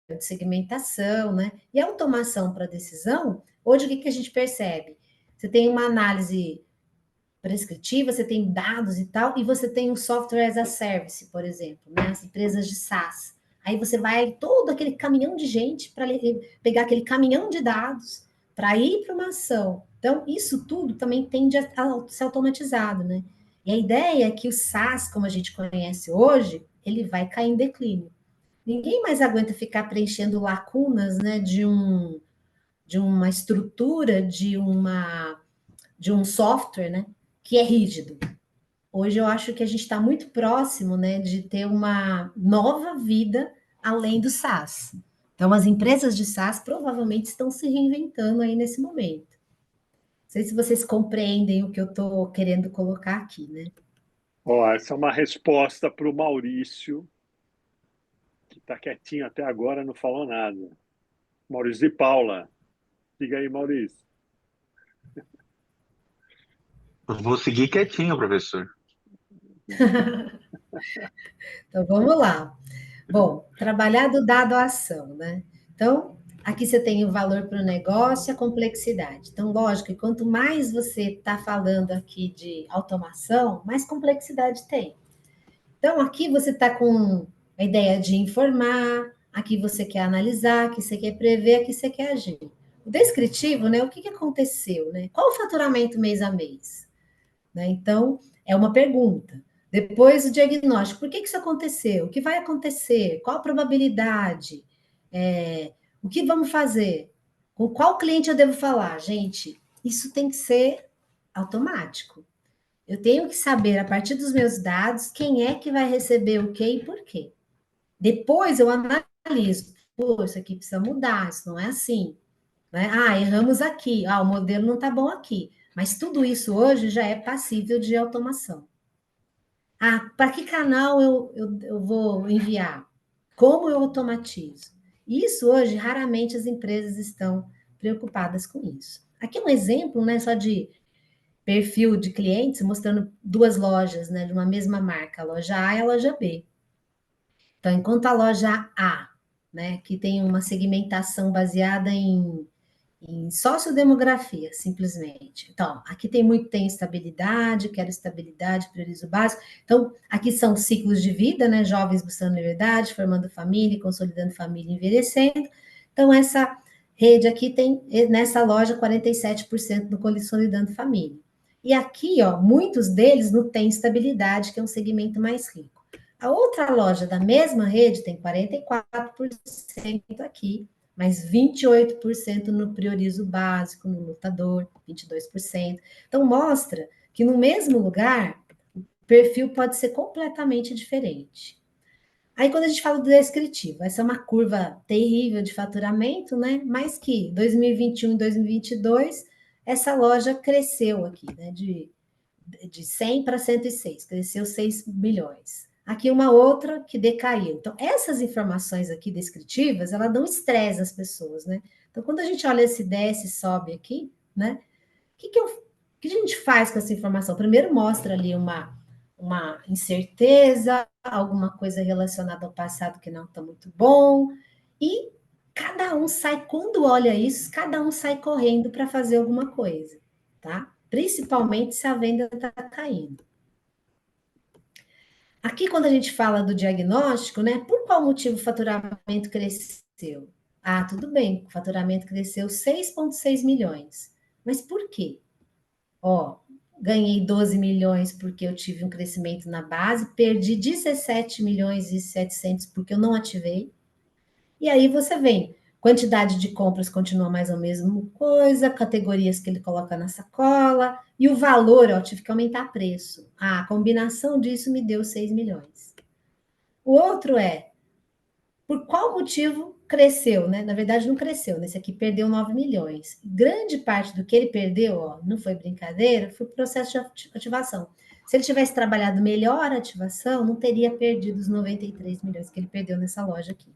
de segmentação, né? E a automação para decisão, hoje o que a gente percebe? Você tem uma análise prescritiva, você tem dados e tal, e você tem um software as a service, por exemplo, né? As empresas de SaaS. Aí você vai todo aquele caminhão de gente para pegar aquele caminhão de dados para ir para uma ação. Então, isso tudo também tende a ser automatizado, né? E a ideia é que o SaaS, como a gente conhece hoje, ele vai cair em declínio. Ninguém mais aguenta ficar preenchendo lacunas, né, de uma estrutura, de um software, né, que é rígido. Hoje eu acho que a gente está muito próximo, né, de ter uma nova vida além do SaaS. Então, as empresas de SaaS provavelmente estão se reinventando aí nesse momento. Não sei se vocês compreendem o que eu estou querendo colocar aqui, né? Essa é uma resposta para o Maurício, que está quietinho até agora, não falou nada. Maurício de Paula. Diga aí, Maurício. Eu vou seguir quietinho, professor. Então, vamos lá. Bom, trabalhar do dado à ação, né? Então, aqui você tem o valor para o negócio e a complexidade. Então, lógico que quanto mais você está falando aqui de automação, mais complexidade tem. Então, aqui você está com a ideia de informar, aqui você quer analisar, aqui você quer prever, aqui você quer agir. O descritivo, né? O que aconteceu, né? Qual o faturamento mês a mês? Né? Então, é uma pergunta. Depois, o diagnóstico. Por que isso aconteceu? O que vai acontecer? Qual a probabilidade? O que vamos fazer? Com qual cliente eu devo falar? Gente, isso tem que ser automático. Eu tenho que saber, a partir dos meus dados, quem é que vai receber o quê e por quê. Depois, eu analiso. Pô, isso aqui precisa mudar, isso não é assim. Né? Erramos aqui. O modelo não está bom aqui. Mas tudo isso hoje já é passível de automação. Para que canal eu vou enviar? Como eu automatizo? Isso hoje, raramente as empresas estão preocupadas com isso. Aqui um exemplo, né, só de perfil de clientes, mostrando duas lojas, né, de uma mesma marca, a loja A e a loja B. Então, enquanto a loja A, né, que tem uma segmentação baseada em sociodemografia, simplesmente. Então, aqui tem estabilidade, quero estabilidade, priorizo o básico. Então, aqui são ciclos de vida, né? Jovens buscando liberdade, formando família, consolidando família, envelhecendo. Então, essa rede aqui tem, nessa loja, 47% do consolidando família. E aqui, ó, muitos deles não têm estabilidade, que é um segmento mais rico. A outra loja da mesma rede tem 44% aqui, mas 28% no priorizo básico, no lutador, 22%. Então, mostra que no mesmo lugar, o perfil pode ser completamente diferente. Aí, quando a gente fala do descritivo, essa é uma curva terrível de faturamento, né? Mas que 2021 e 2022, essa loja cresceu aqui, né? De 100 para 106, cresceu 6 milhões. Aqui uma outra que decaiu. Então, essas informações aqui descritivas, elas dão estresse às pessoas, né? Então, quando a gente olha esse desce e sobe aqui, né? O que a gente faz com essa informação? Primeiro mostra ali uma incerteza, alguma coisa relacionada ao passado que não está muito bom, e cada um sai, quando olha isso, cada um sai correndo para fazer alguma coisa, tá? Principalmente se a venda está caindo. Aqui, quando a gente fala do diagnóstico, né? Por qual motivo o faturamento cresceu? Tudo bem, o faturamento cresceu 6,6 milhões. Mas por quê? Ganhei 12 milhões porque eu tive um crescimento na base, perdi 17 milhões e 700 porque eu não ativei. E aí você vem, quantidade de compras continua mais ou menos a mesma coisa, categorias que ele coloca na sacola, e o valor, tive que aumentar preço. A combinação disso me deu 6 milhões. O outro por qual motivo cresceu, né? Na verdade, não cresceu, nesse aqui perdeu 9 milhões. Grande parte do que ele perdeu, não foi brincadeira, foi o processo de ativação. Se ele tivesse trabalhado melhor a ativação, não teria perdido os 93 milhões que ele perdeu nessa loja aqui.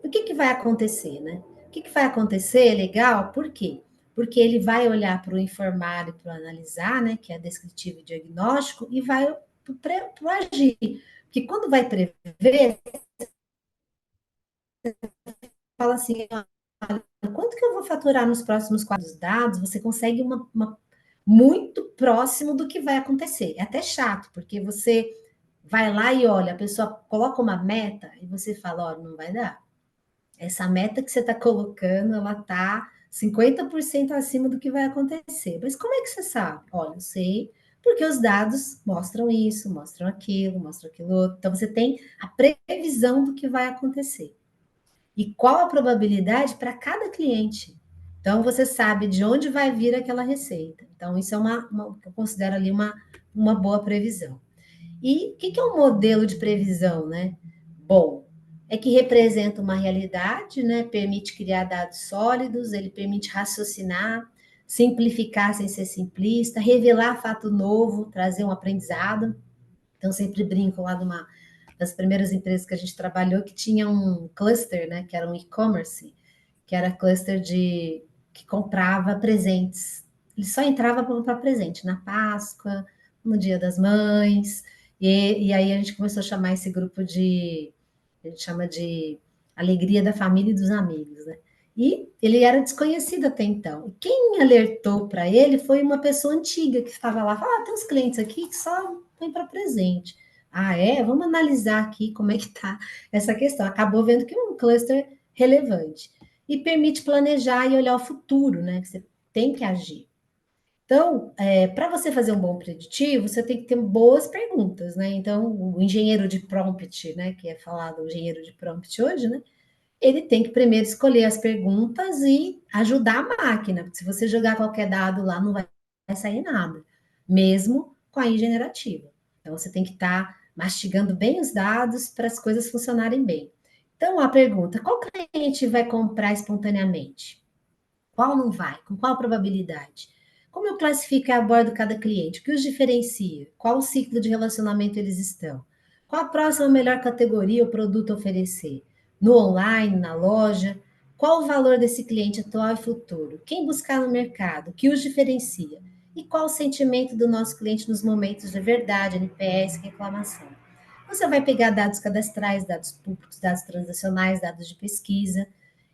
O que vai acontecer, né? O que vai acontecer, legal, por quê? Porque ele vai olhar para o informar e para o analisar, né, que é descritivo e diagnóstico, e vai para agir. Porque quando vai prever, fala assim, quanto que eu vou faturar nos próximos 4 dados? Você consegue uma muito próximo do que vai acontecer. É até chato, porque você vai lá e olha, a pessoa coloca uma meta e você fala, ó, não vai dar. Essa meta que você está colocando, ela está 50% acima do que vai acontecer. Mas como é que você sabe? Olha, eu sei, porque os dados mostram isso, mostram aquilo outro. Então, você tem a previsão do que vai acontecer. E qual a probabilidade para cada cliente. Então, você sabe de onde vai vir aquela receita. Então, isso é eu considero ali uma boa previsão. E o que é um modelo de previsão, né? Bom, é que representa uma realidade, né? Permite criar dados sólidos, ele permite raciocinar, simplificar sem ser simplista, revelar fato novo, trazer um aprendizado. Então, sempre brinco lá das primeiras empresas que a gente trabalhou, que tinha um cluster, né? Que era um e-commerce, que era cluster que comprava presentes. Ele só entrava para comprar presente na Páscoa, no Dia das Mães, e aí a gente começou a chamar esse grupo a gente chama de Alegria da Família e dos Amigos, né? E ele era desconhecido até então. E quem alertou para ele foi uma pessoa antiga que estava lá, falou, tem uns clientes aqui que só põem para presente. Ah, é? Vamos analisar aqui como é que está essa questão. Acabou vendo que é um cluster relevante. E permite planejar e olhar o futuro, né? Você tem que agir. Então, para você fazer um bom preditivo, você tem que ter boas perguntas, né? Então, o engenheiro de prompt, né? Que é falado o engenheiro de prompt hoje, né? Ele tem que primeiro escolher as perguntas e ajudar a máquina, porque se você jogar qualquer dado lá, não vai sair nada, mesmo com a IA generativa. Então, você tem que estar mastigando bem os dados para as coisas funcionarem bem. Então, a pergunta, qual cliente vai comprar espontaneamente? Qual não vai? Com qual probabilidade? Como eu classifico e abordo cada cliente? O que os diferencia? Qual o ciclo de relacionamento eles estão? Qual a próxima melhor categoria ou produto a oferecer? No online, na loja? Qual o valor desse cliente atual e futuro? Quem buscar no mercado? O que os diferencia? E qual o sentimento do nosso cliente nos momentos de verdade, NPS, reclamação? Você vai pegar dados cadastrais, dados públicos, dados transacionais, dados de pesquisa,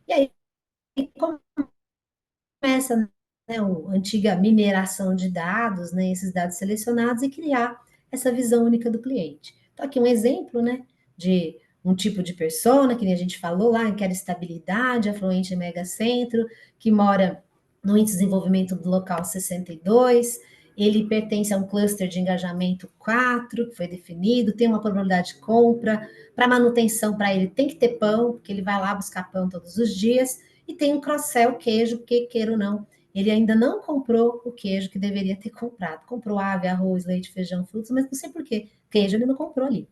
e aí começa, né, a antiga mineração de dados, né, esses dados selecionados, e criar essa visão única do cliente. Então, aqui um exemplo, né, de um tipo de persona, que nem a gente falou lá, que era estabilidade, afluente em megacentro, que mora no índice de desenvolvimento do local 62, ele pertence a um cluster de engajamento 4, que foi definido, tem uma probabilidade de compra, para manutenção para ele tem que ter pão, porque ele vai lá buscar pão todos os dias, e tem um cross-sell queijo, porque, queira ou não, ele ainda não comprou o queijo que deveria ter comprado. Comprou ave, arroz, leite, feijão, frutos, mas não sei por quê. Queijo ele não comprou ali.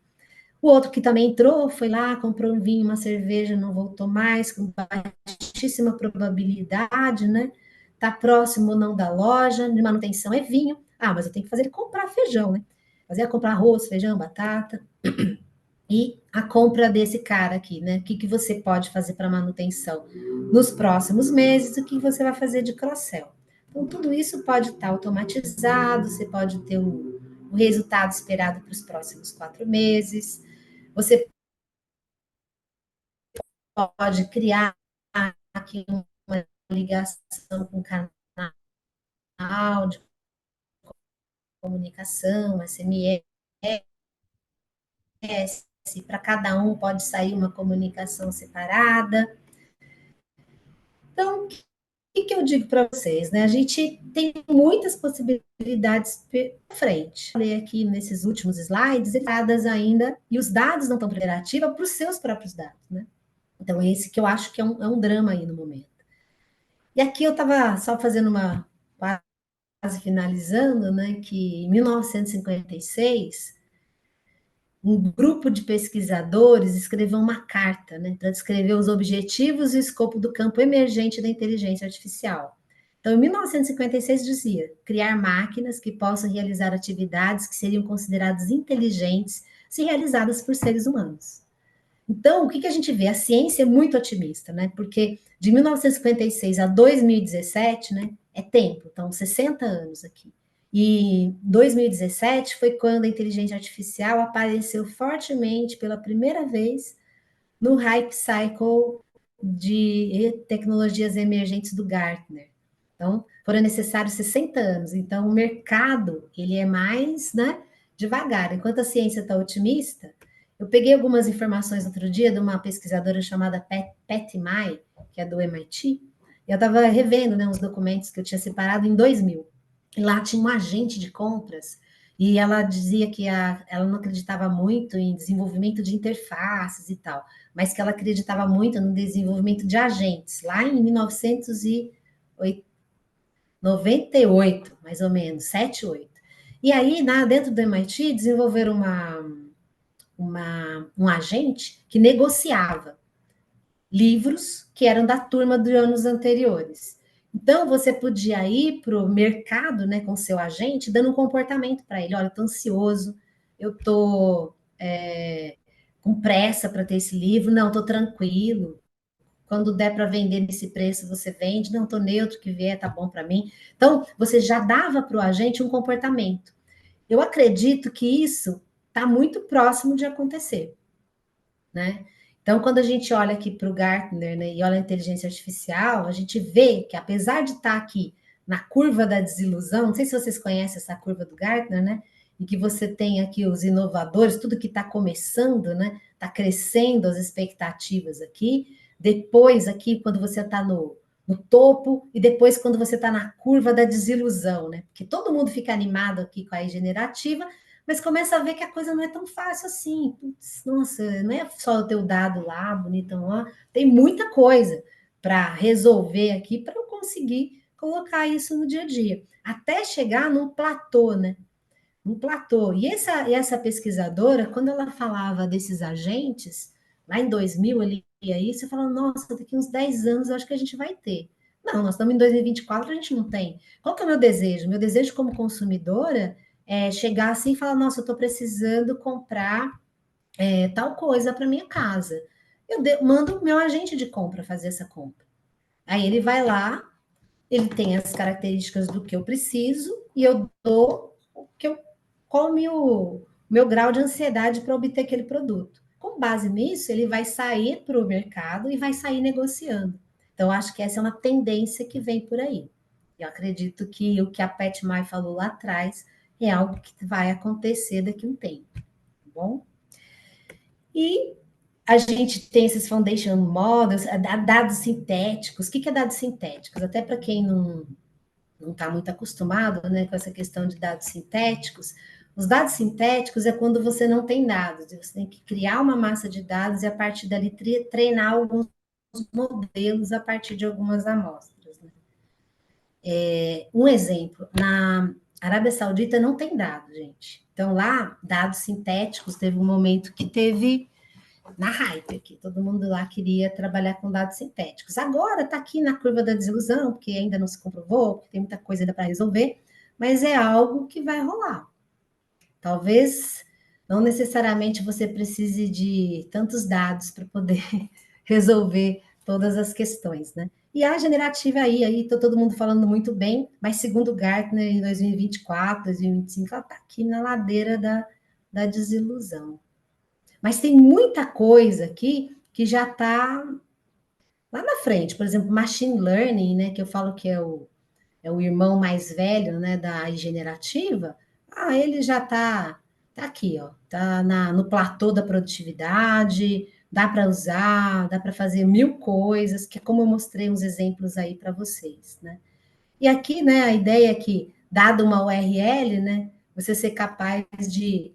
O outro que também entrou, foi lá, comprou um vinho, uma cerveja, não voltou mais, com baixíssima probabilidade, né? Tá próximo ou não da loja, de manutenção é vinho. Ah, mas eu tenho que fazer ele comprar feijão, né? Fazer ele comprar arroz, feijão, batata. E a compra desse cara aqui, né? O que você pode fazer para manutenção nos próximos meses, o que você vai fazer de cross-sell. Então, tudo isso pode estar automatizado, você pode ter o resultado esperado para os próximos 4 meses, você pode criar aqui uma ligação com canal de comunicação, SMS, para cada um pode sair uma comunicação separada. Então, o que eu digo para vocês, né? A gente tem muitas possibilidades para frente. Falei aqui nesses últimos slides, dadas ainda, e os dados não estão preparativa para os seus próprios dados, né? Então, esse que eu acho que é um drama aí no momento. E aqui eu estava só fazendo quase finalizando, né? Que em 1956 um grupo de pesquisadores escreveu uma carta, né, para descrever os objetivos e escopo do campo emergente da inteligência artificial. Então, em 1956 dizia, criar máquinas que possam realizar atividades que seriam consideradas inteligentes se realizadas por seres humanos. Então, o que a gente vê? A ciência é muito otimista, né? Porque de 1956 a 2017, né, é tempo, então 60 anos aqui. E 2017 foi quando a inteligência artificial apareceu fortemente pela primeira vez no Hype Cycle de tecnologias emergentes do Gartner. Então, foram necessários 60 anos. Então, o mercado, ele é mais, né, devagar. Enquanto a ciência está otimista, eu peguei algumas informações outro dia de uma pesquisadora chamada Patty Mai, que é do MIT, e eu estava revendo, né, uns documentos que eu tinha separado em 2000. E lá tinha um agente de compras, e ela dizia que ela não acreditava muito em desenvolvimento de interfaces e tal, mas que ela acreditava muito no desenvolvimento de agentes, lá em 1998, mais ou menos, 7, 8. E aí, dentro do MIT, desenvolveram um agente que negociava livros que eram da turma dos anos anteriores. Então, você podia ir para o mercado, né, com seu agente, dando um comportamento para ele. Olha, eu estou ansioso, eu estou com pressa para ter esse livro. Não, estou tranquilo. Quando der para vender nesse preço, você vende. Não, estou neutro, que vier, tá bom para mim. Então, você já dava para o agente um comportamento. Eu acredito que isso está muito próximo de acontecer, né? Então, quando a gente olha aqui para o Gartner, né, e olha a inteligência artificial, a gente vê que, apesar de estar aqui na curva da desilusão, não sei se vocês conhecem essa curva do Gartner, né? E que você tem aqui os inovadores, tudo que está começando, né? Está crescendo as expectativas aqui. Depois, aqui, quando você está no topo, e depois, quando você está na curva da desilusão, né? Porque todo mundo fica animado aqui com a AI generativa, mas começa a ver que a coisa não é tão fácil assim. Putz, nossa, não é só o teu dado lá, bonitão lá, tem muita coisa para resolver aqui para eu conseguir colocar isso no dia a dia, até chegar num platô, né? Um platô. E essa pesquisadora, quando ela falava desses agentes, lá em 2000, ali, e aí você fala, nossa, daqui uns 10 anos eu acho que a gente vai ter. Não, nós estamos em 2024, a gente não tem. Qual que é o meu desejo? Meu desejo como consumidora é chegar assim e falar, nossa, eu estou precisando comprar tal coisa para minha casa. Eu mando o meu agente de compra fazer essa compra. Aí ele vai lá, ele tem as características do que eu preciso e eu dou qual o meu grau de ansiedade para obter aquele produto. Com base nisso, ele vai sair para o mercado e vai sair negociando. Então, acho que essa é uma tendência que vem por aí. Eu acredito que o que a Pat Mai falou lá atrás é algo que vai acontecer daqui a um tempo, tá bom? E a gente tem esses foundation models, dados sintéticos. O que é dados sintéticos? Até para quem não está muito acostumado, né, com essa questão de dados sintéticos, os dados sintéticos é quando você não tem dados, você tem que criar uma massa de dados e a partir dali treinar alguns modelos a partir de algumas amostras. Né? Um exemplo, na Arábia Saudita não tem dados, gente. Então, lá, dados sintéticos, teve um momento que teve na hype aqui, todo mundo lá queria trabalhar com dados sintéticos. Agora está aqui na curva da desilusão, porque ainda não se comprovou, porque tem muita coisa ainda para resolver, mas é algo que vai rolar. Talvez não necessariamente você precise de tantos dados para poder resolver todas as questões, né? E a generativa aí está todo mundo falando muito bem, mas segundo o Gartner, em 2024, 2025, ela está aqui na ladeira da desilusão. Mas tem muita coisa aqui que já está lá na frente. Por exemplo, machine learning, né, que eu falo que é o irmão mais velho, né, da AI generativa. Ele já está aqui, ó, está no platô da produtividade, dá para usar, dá para fazer 1000 coisas, que é como eu mostrei uns exemplos aí para vocês, né? E aqui, né, a ideia é que, dado uma URL, né, você ser capaz de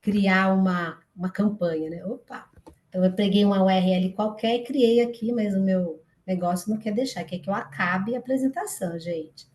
criar uma campanha, né? Opa! Então, eu peguei uma URL qualquer e criei aqui, mas o meu negócio não quer deixar, quer que eu acabe a apresentação, gente.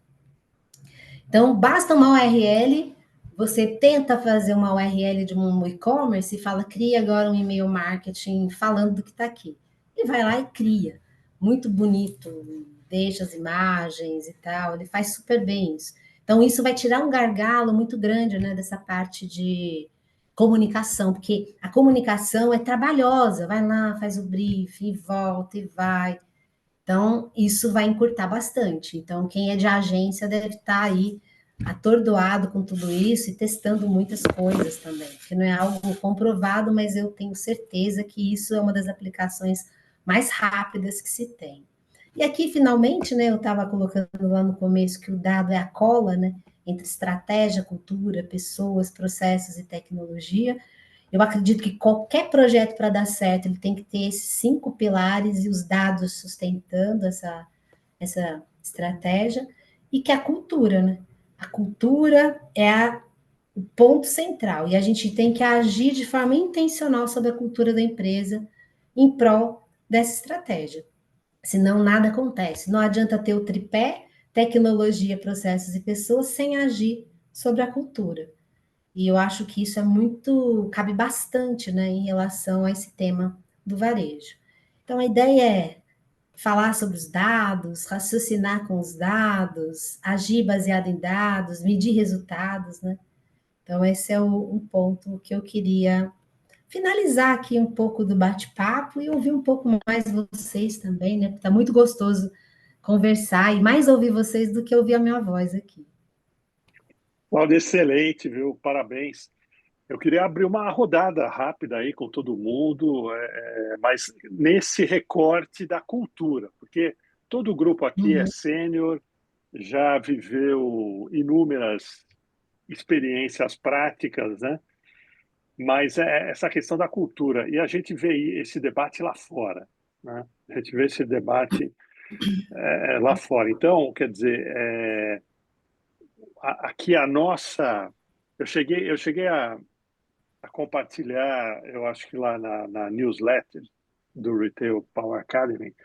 Então, basta uma URL, você tenta fazer uma URL de um e-commerce e fala, cria agora um e-mail marketing falando do que está aqui. E vai lá e cria. Muito bonito, deixa as imagens e tal, ele faz super bem isso. Então, isso vai tirar um gargalo muito grande, né, dessa parte de comunicação, porque a comunicação é trabalhosa, vai lá, faz o briefing, volta e vai. Então, isso vai encurtar bastante. Então, quem é de agência deve estar aí atordoado com tudo isso e testando muitas coisas também, que não é algo comprovado, mas eu tenho certeza que isso é uma das aplicações mais rápidas que se tem. E aqui, finalmente, né, eu estava colocando lá no começo que o dado é a cola, né, entre estratégia, cultura, pessoas, processos e tecnologia. Eu acredito que qualquer projeto para dar certo, ele tem que ter esses 5 pilares e os dados sustentando essa estratégia, e que a cultura, né? A cultura é o ponto central, e a gente tem que agir de forma intencional sobre a cultura da empresa em prol dessa estratégia. Senão nada acontece. Não adianta ter o tripé, tecnologia, processos e pessoas sem agir sobre a cultura. E eu acho que isso é muito, cabe bastante, né, em relação a esse tema do varejo. Então a ideia é falar sobre os dados, raciocinar com os dados, agir baseado em dados, medir resultados, né? Então, esse é um ponto que eu queria finalizar aqui um pouco do bate-papo e ouvir um pouco mais vocês também, né? Porque tá muito gostoso conversar e mais ouvir vocês do que ouvir a minha voz aqui. Cláudio, excelente, viu? Parabéns. Eu queria abrir uma rodada rápida aí com todo mundo, mas nesse recorte da cultura, porque todo o grupo aqui é sênior, já viveu inúmeras experiências práticas, né? Mas é essa questão da cultura. E a gente vê esse debate lá fora, né? A gente vê esse debate lá fora. Então, quer dizer, aqui a nossa... Eu cheguei a compartilhar, eu acho que lá na newsletter do Retail Power Academy,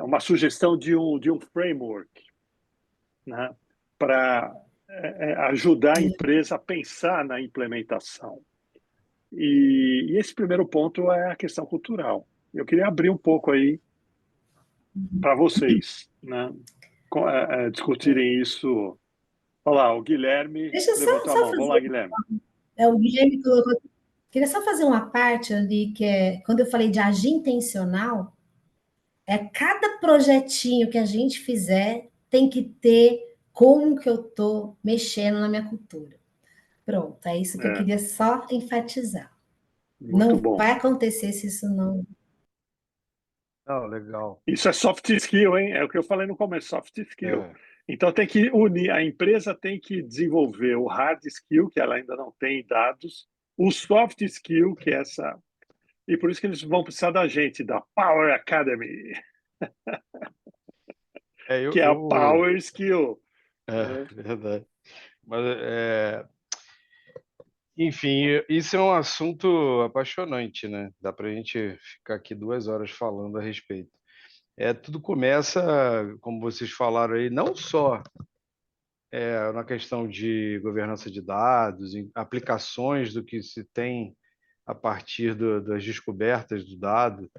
uma sugestão de um framework, né, para ajudar a empresa a pensar na implementação. E esse primeiro ponto é a questão cultural. Eu queria abrir um pouco aí para vocês, né, discutirem isso. Olha lá, o Guilherme Deixa eu levantou a só mão. Vamos lá, fazer. Guilherme. O Guilherme colocou. Queria só fazer uma parte ali, que é quando eu falei de agir intencional, cada projetinho que a gente fizer tem que ter como que eu estou mexendo na minha cultura. Pronto, é isso que eu queria só enfatizar. Muito Não bom. vai acontecer se isso não. Não, legal. Isso é soft skill, hein? É o que eu falei no começo, soft skill. É. Então tem que unir, a empresa tem que desenvolver o hard skill, que ela ainda não tem dados, o soft skill, que é essa. E por isso que eles vão precisar da gente, da Power Academy, que é a Power Skill. Verdade. Mas, enfim, isso é um assunto apaixonante, né? Dá para a gente ficar aqui 2 horas falando a respeito. Tudo começa, como vocês falaram aí, não só na questão de governança de dados, em aplicações do que se tem a partir das descobertas do dado,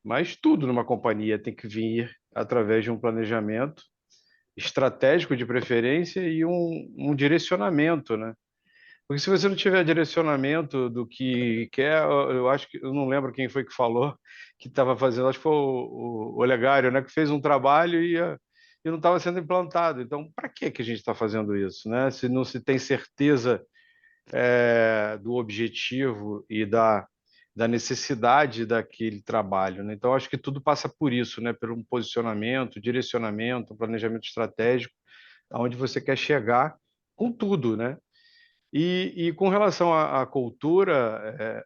mas tudo numa companhia tem que vir através de um planejamento estratégico de preferência e um direcionamento, né? Porque se você não tiver direcionamento do que quer, eu acho que eu não lembro quem foi que falou que estava fazendo, acho que foi o Olegário, né, que fez um trabalho e não estava sendo implantado. Então, para que a gente está fazendo isso, né? Se não se tem certeza do objetivo e da necessidade daquele trabalho, né? Então, acho que tudo passa por isso, né? Por um posicionamento, direcionamento, um planejamento estratégico, aonde você quer chegar com tudo, né? E com relação à cultura,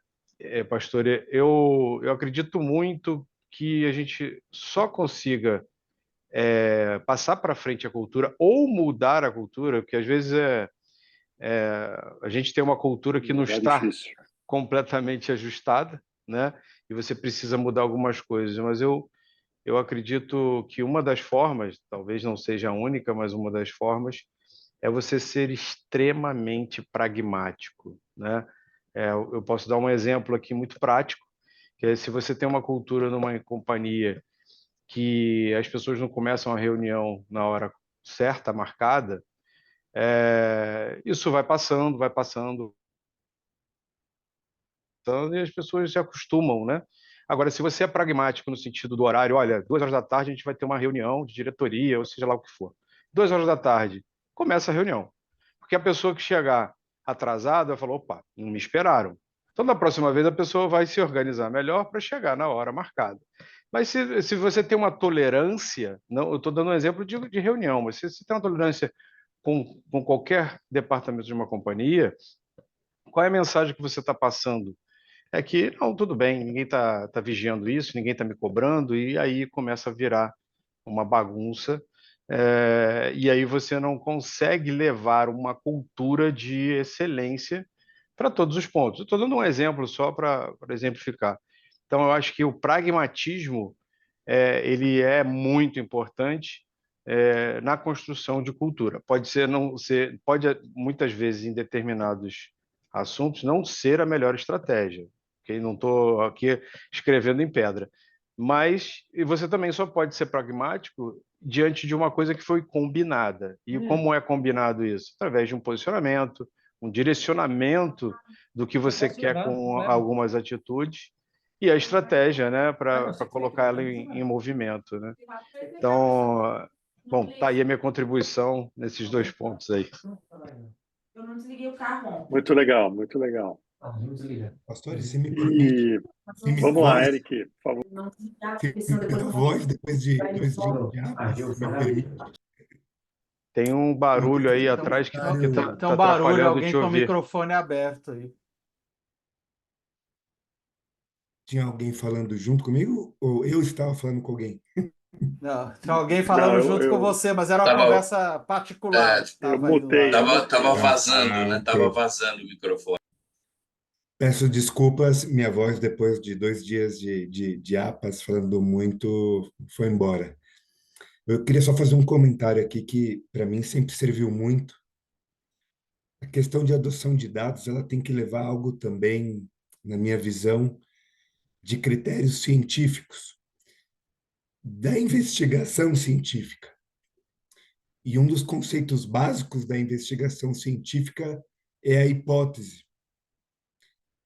pastor, eu acredito muito que a gente só consiga passar para frente a cultura ou mudar a cultura, porque às vezes a gente tem uma cultura que não está difícil. completamente ajustada, né? E você precisa mudar algumas coisas, mas eu acredito que uma das formas, talvez não seja a única, mas uma das formas é você ser extremamente pragmático, né? Eu posso dar um exemplo aqui muito prático, que é se você tem uma cultura numa companhia que as pessoas não começam a reunião na hora certa, marcada, isso vai passando, e as pessoas se acostumam, né? Agora, se você é pragmático no sentido do horário, olha, 2 horas da tarde a gente vai ter uma reunião de diretoria, ou seja lá o que for. 2 horas da tarde, começa a reunião. Porque a pessoa que chegar atrasada vai falar, opa, não me esperaram. Então, da próxima vez, a pessoa vai se organizar melhor para chegar na hora marcada. Mas se você tem uma tolerância, não, eu estou dando um exemplo de reunião, mas se você tem uma tolerância com qualquer departamento de uma companhia, qual é a mensagem que você está passando? É que, não, tudo bem, ninguém tá vigiando isso, ninguém está me cobrando, e aí começa a virar uma bagunça, e aí você não consegue levar uma cultura de excelência para todos os pontos. Eu estou dando um exemplo só para exemplificar. Então, eu acho que o pragmatismo ele é muito importante na construção de cultura. Pode ser, não ser, pode muitas vezes em determinados assuntos não ser a melhor estratégia. Okay? Não estou aqui escrevendo em pedra. Mas e você também só pode ser pragmático diante de uma coisa que foi combinada. E como é combinado isso? Através de um posicionamento, um direcionamento do que você quer com algumas atitudes e a estratégia, né, para colocar ela em movimento, né? Então, bom, tá aí a minha contribuição nesses dois pontos aí. Eu não desliguei o carro. Muito legal, muito legal. Pastor, se me permite, Vamos lá, Eric, por favor. Não desligar, se porque me senão depois a eu voz depois de vai 2 dias embora. de apas, se me permite. Tem um barulho aí atrás que tá Tem um barulho, atrapalhando alguém te com o ouvir. microfone aberto aí. Tinha alguém falando junto comigo ou eu estava falando com alguém? Não, tinha alguém falando Não, junto com você, mas era uma Tava- conversa particular. que eu tava aí do mutei, lado. Tava vazando, né? ok. Tava vazando o microfone. Peço desculpas, minha voz depois de 2 dias de apas falando muito foi embora. Eu queria só fazer um comentário aqui que para mim sempre serviu muito. A questão de adoção de dados, ela tem que levar algo também, na minha visão, de critérios científicos, da investigação científica. E um dos conceitos básicos da investigação científica é a hipótese.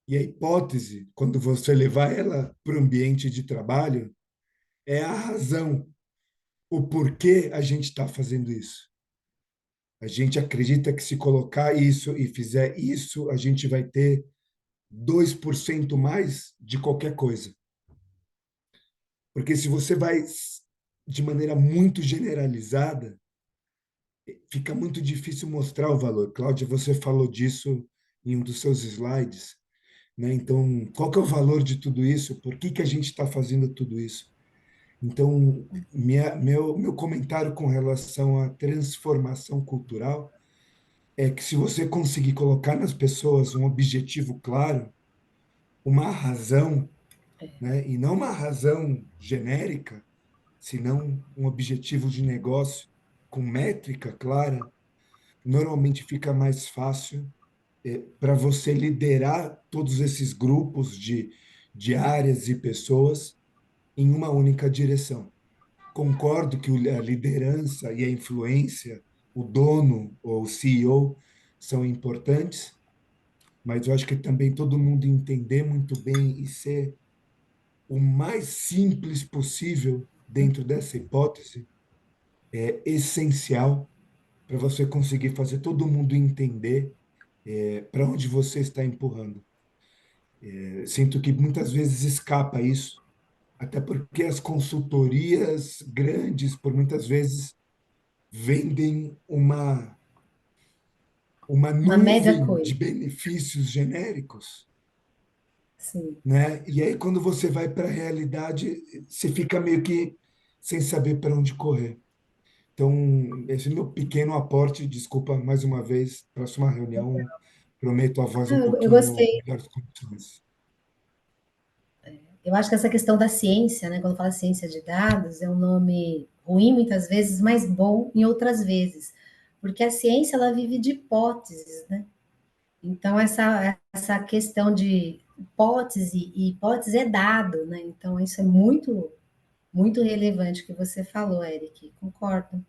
E a hipótese, quando você levar ela para o ambiente de trabalho, é a razão, o porquê a gente está fazendo isso. A gente acredita que se colocar isso e fizer isso, a gente vai ter 2% mais de qualquer coisa. Porque se você vai de maneira muito generalizada, fica muito difícil mostrar o valor. Cláudia, você falou disso em um dos seus slides, né? Então, qual que é o valor de tudo isso? Por que a gente está fazendo tudo isso? Então, meu comentário com relação à transformação cultural é que se você conseguir colocar nas pessoas um objetivo claro, uma razão, né? E não uma razão genérica, senão um objetivo de negócio com métrica clara, normalmente fica mais fácil para você liderar todos esses grupos de áreas e pessoas em uma única direção. Concordo que a liderança e a influência, o dono ou o CEO são importantes, mas eu acho que também todo mundo entender muito bem e ser o mais simples possível dentro dessa hipótese é essencial para você conseguir fazer todo mundo entender para onde você está empurrando. Sinto que muitas vezes escapa isso, até porque as consultorias grandes, por muitas vezes, vendem uma Uma mega nuvem de coisa. benefícios genéricos, Sim. né? E aí, quando você vai para a realidade, você fica meio que sem saber para onde correr. Então, esse é meu pequeno aporte. Desculpa mais uma vez. Próxima reunião, prometo a voz um Eu pouquinho gostei. melhores condições. Eu acho que essa questão da ciência, né, quando fala ciência de dados, é um nome ruim muitas vezes, mas bom em outras vezes, porque a ciência ela vive de hipóteses, né? Então essa questão de hipótese e hipótese é dado, né? Então isso é muito relevante o que você falou, Eric. Concordo.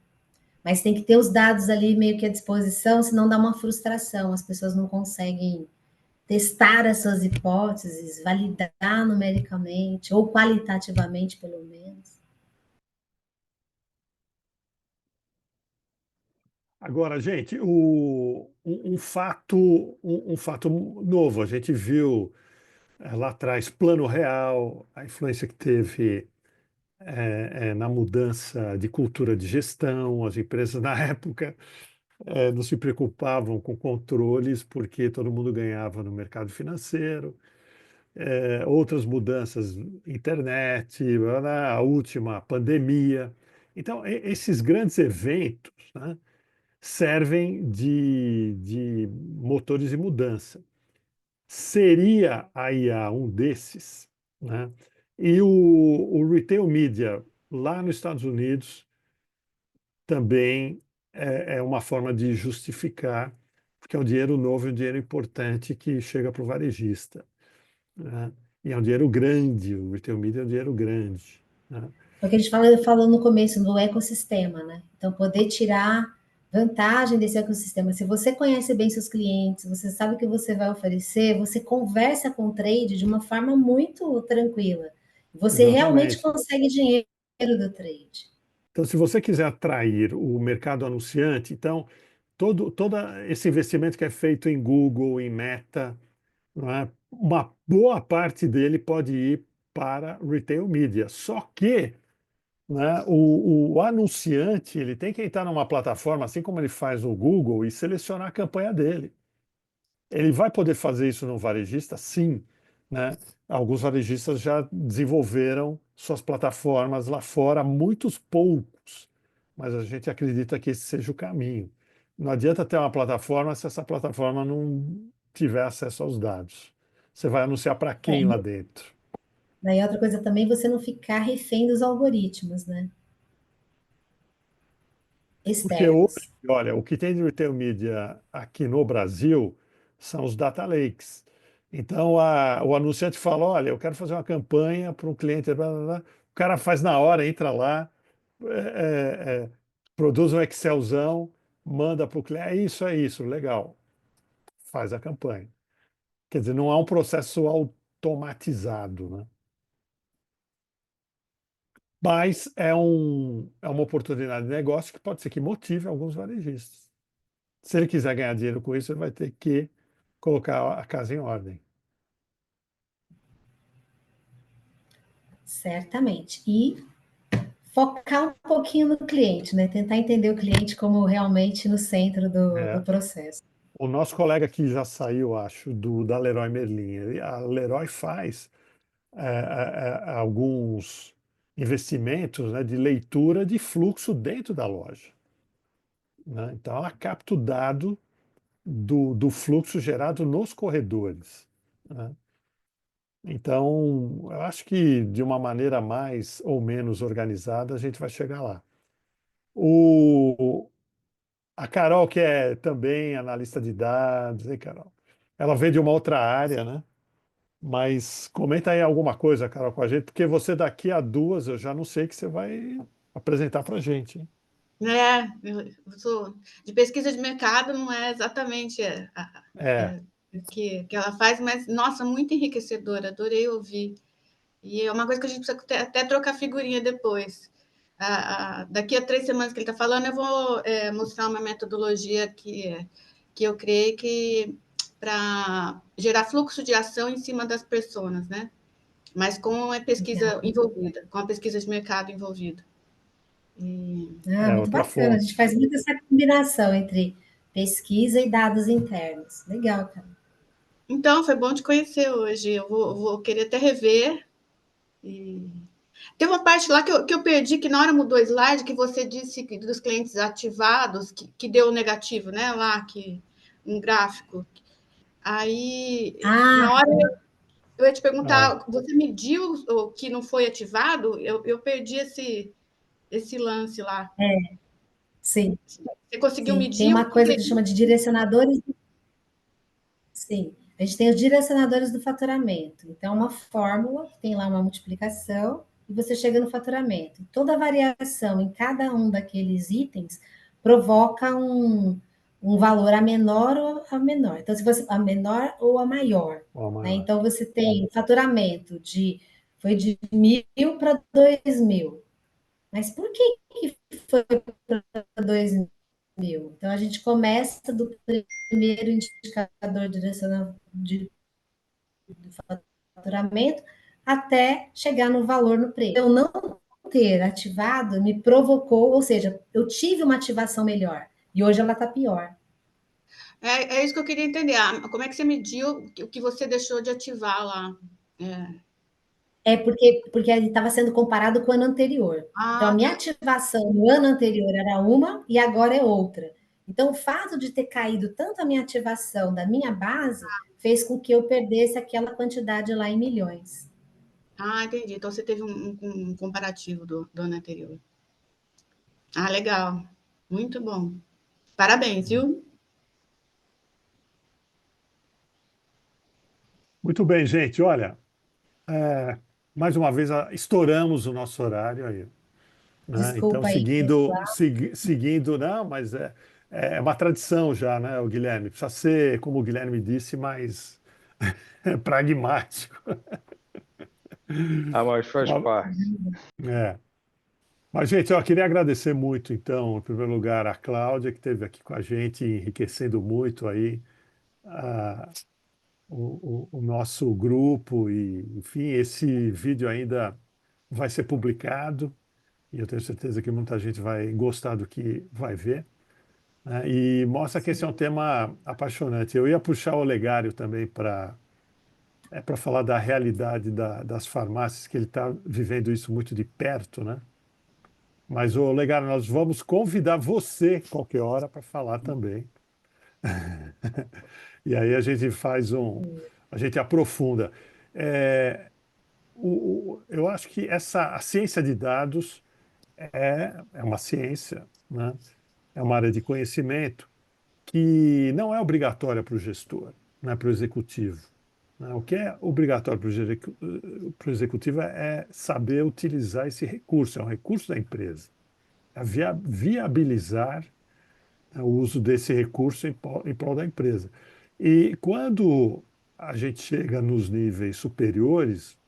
Mas tem que ter os dados ali meio que à disposição, senão dá uma frustração, as pessoas não conseguem testar as suas hipóteses, validar numericamente, ou qualitativamente, pelo menos. Agora, gente, um fato novo, a gente viu lá atrás Plano Real, a influência que teve na mudança de cultura de gestão, as empresas na época não se preocupavam com controles porque todo mundo ganhava no mercado financeiro. Outras mudanças, internet, a última, a pandemia. Então, esses grandes eventos, né, servem de motores de mudança. Seria a IA um desses, né? E o retail media lá nos Estados Unidos também é uma forma de justificar, porque é um dinheiro novo, é um dinheiro importante que chega para o varejista, né? E é um dinheiro grande, o retail media é um dinheiro grande, né? É o que a gente falou no começo do ecossistema, né? Então, poder tirar vantagem desse ecossistema. Se você conhece bem seus clientes, você sabe o que você vai oferecer, você conversa com o trade de uma forma muito tranquila. Você realmente Exatamente. consegue dinheiro do trade. Então, se você quiser atrair o mercado anunciante, então, todo esse investimento que é feito em Google, em Meta, não é? Uma boa parte dele pode ir para retail media. Só que, né, o anunciante ele tem que entrar numa plataforma, assim como ele faz no Google, e selecionar a campanha dele. Ele vai poder fazer isso no varejista? Sim, né? Alguns varejistas já desenvolveram suas plataformas lá fora, muitos poucos, mas a gente acredita que esse seja o caminho. Não adianta ter uma plataforma se essa plataforma não tiver acesso aos dados. Você vai anunciar para quem lá dentro? Daí outra coisa também, você não ficar refém dos algoritmos, né? Porque hoje, Externos. olha, o que tem de retail media aqui no Brasil são os data lakes. Então, o anunciante fala, olha, eu quero fazer uma campanha para um cliente, blá, blá, blá. O cara faz na hora, entra lá, produz um Excelzão, manda para o cliente, é isso, legal, faz a campanha. Quer dizer, não há um processo automatizado, né? Mas é uma oportunidade de negócio que pode ser que motive alguns varejistas. Se ele quiser ganhar dinheiro com isso, ele vai ter que colocar a casa em ordem. Certamente. E focar um pouquinho no cliente, né? Tentar entender o cliente como realmente no centro do É. processo. O nosso colega que já saiu, acho, da Leroy Merlin, a Leroy faz alguns investimentos, né, de leitura de fluxo dentro da loja, né? Então, ela capta o dado do fluxo gerado nos corredores, né? Então, eu acho que de uma maneira mais ou menos organizada, a gente vai chegar lá. A Carol, que é também analista de dados, hein, Carol? Ela vem de uma outra área, né? Mas comenta aí alguma coisa, Carol, com a gente, porque você daqui a 2, eu já não sei o que você vai apresentar para a gente, hein? Eu sou de pesquisa de mercado, não é exatamente o que ela faz, mas, nossa, muito enriquecedora, adorei ouvir. E é uma coisa que a gente precisa até trocar figurinha depois. Daqui a 3 semanas que ele está falando, eu vou mostrar uma metodologia que eu criei para gerar fluxo de ação em cima das pessoas, né? Mas com a pesquisa envolvida, com a pesquisa de mercado envolvida. Muito outra bacana. A fonte. gente faz muito essa combinação entre pesquisa e dados internos. Legal, cara. Então, foi bom te conhecer hoje. Eu vou querer até rever. Tem uma parte lá que eu perdi, que na hora mudou o slide, que você disse que dos clientes ativados, que deu negativo, né? Lá, um gráfico. Aí, na hora eu ia te perguntar, você mediu o que não foi ativado? Eu perdi esse lance lá. Sim. Você conseguiu Sim. medir? Tem uma coisa que chama de direcionadores. Sim. A gente tem os direcionadores do faturamento. Então, é uma fórmula que tem lá uma multiplicação e você chega no faturamento. Toda variação em cada um daqueles itens provoca um valor a menor ou a menor. Então, se você a menor ou a maior. Né? Então, você tem faturamento foi de 1.000 para 2.000. Mas por que foi para 2.000? mil. Então, a gente começa do primeiro indicador direcional de faturamento até chegar no valor no preço. Eu não ter ativado me provocou, ou seja, eu tive uma ativação melhor e hoje ela está pior. É isso que eu queria entender. Como é que você mediu o que você deixou de ativar lá? Porque ele estava sendo comparado com o ano anterior. Então, a minha ativação no ano anterior era uma e agora é outra. Então, o fato de ter caído tanto a minha ativação da minha base fez com que eu perdesse aquela quantidade lá em milhões. Entendi. Então, você teve um comparativo do ano anterior. Legal. Muito bom. Parabéns, viu? Muito bem, gente. Olha, mais uma vez estouramos o nosso horário aí. Né? Então, Desculpa aí, seguindo, não, mas é uma tradição já, né, o Guilherme? Precisa ser, como o Guilherme disse, mais pragmático. Mas faz parte. Mas, gente, eu queria agradecer muito, então, em primeiro lugar, a Cláudia, que esteve aqui com a gente, enriquecendo muito aí o nosso grupo. E, enfim, esse vídeo ainda vai ser publicado e eu tenho certeza que muita gente vai gostar do que vai ver. Né? E mostra que esse é um tema apaixonante. Eu ia puxar o Olegário também para falar da realidade das farmácias, que ele está vivendo isso muito de perto, né? Mas, Olegário, nós vamos convidar você qualquer hora para falar também. E aí a gente a gente aprofunda. Eu acho que a ciência de dados é uma ciência, né? É uma área de conhecimento que não é obrigatória para o gestor, né? Para o executivo. Né? O que é obrigatório para o executivo é saber utilizar esse recurso, é um recurso da empresa. É viabilizar, né, o uso desse recurso em prol da empresa. E quando a gente chega nos níveis superiores,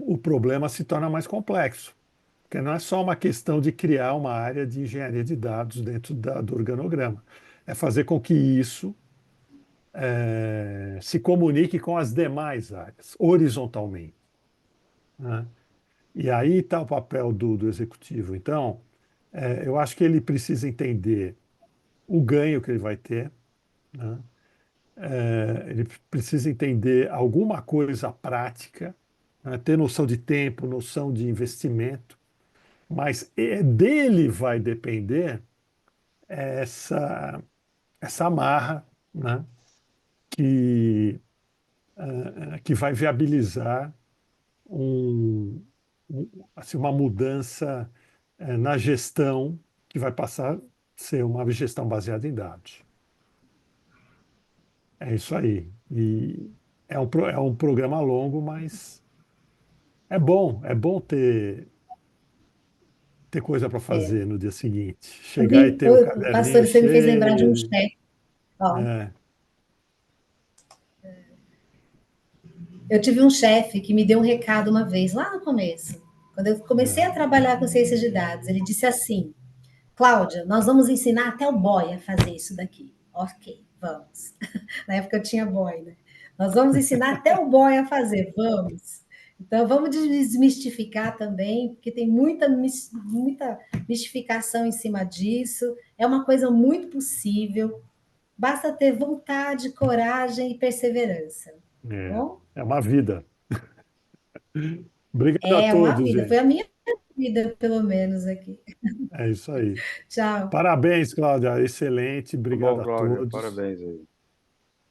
o problema se torna mais complexo, porque não é só uma questão de criar uma área de engenharia de dados dentro do organograma, é fazer com que isso se comunique com as demais áreas, horizontalmente. Né? E aí está o papel do executivo. Então, eu acho que ele precisa entender o ganho que ele vai ter, né? Ele precisa entender alguma coisa prática, né? Ter noção de tempo, noção de investimento, mas dele vai depender essa, essa amarra, né? Que vai viabilizar assim, uma mudança na gestão que vai passar a ser uma gestão baseada em dados. É isso aí. E é um programa longo, mas é bom ter coisa para fazer no dia seguinte. Chegar e ter o Pastor, caderninho você me fez lembrar de um cheio. chefe. Eu tive um chefe que me deu um recado uma vez, lá no começo, quando eu comecei a trabalhar com ciência de dados. Ele disse assim: Cláudia, nós vamos ensinar até o boy a fazer isso daqui. Ok, vamos. Na época eu tinha boy, né? Nós vamos ensinar até o boy a fazer, vamos. Então, vamos desmistificar também, porque tem muita mistificação em cima disso. É uma coisa muito possível. Basta ter vontade, coragem e perseverança. Bom? É uma vida. Obrigado a É uma todos, vida. gente. Foi a minha vida, pelo menos, aqui. É isso aí. Tchau. Parabéns, Cláudia. Excelente. Obrigado Bom, a Cláudia, todos. parabéns aí.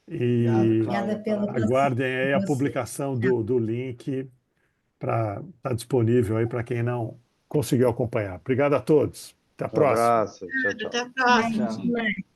E Obrigada pelo aguardem aí a publicação do link para estar disponível aí para quem não conseguiu acompanhar. Obrigado a todos. Até a próxima. Abraço. Tchau, tchau. Até a próxima. Tchau.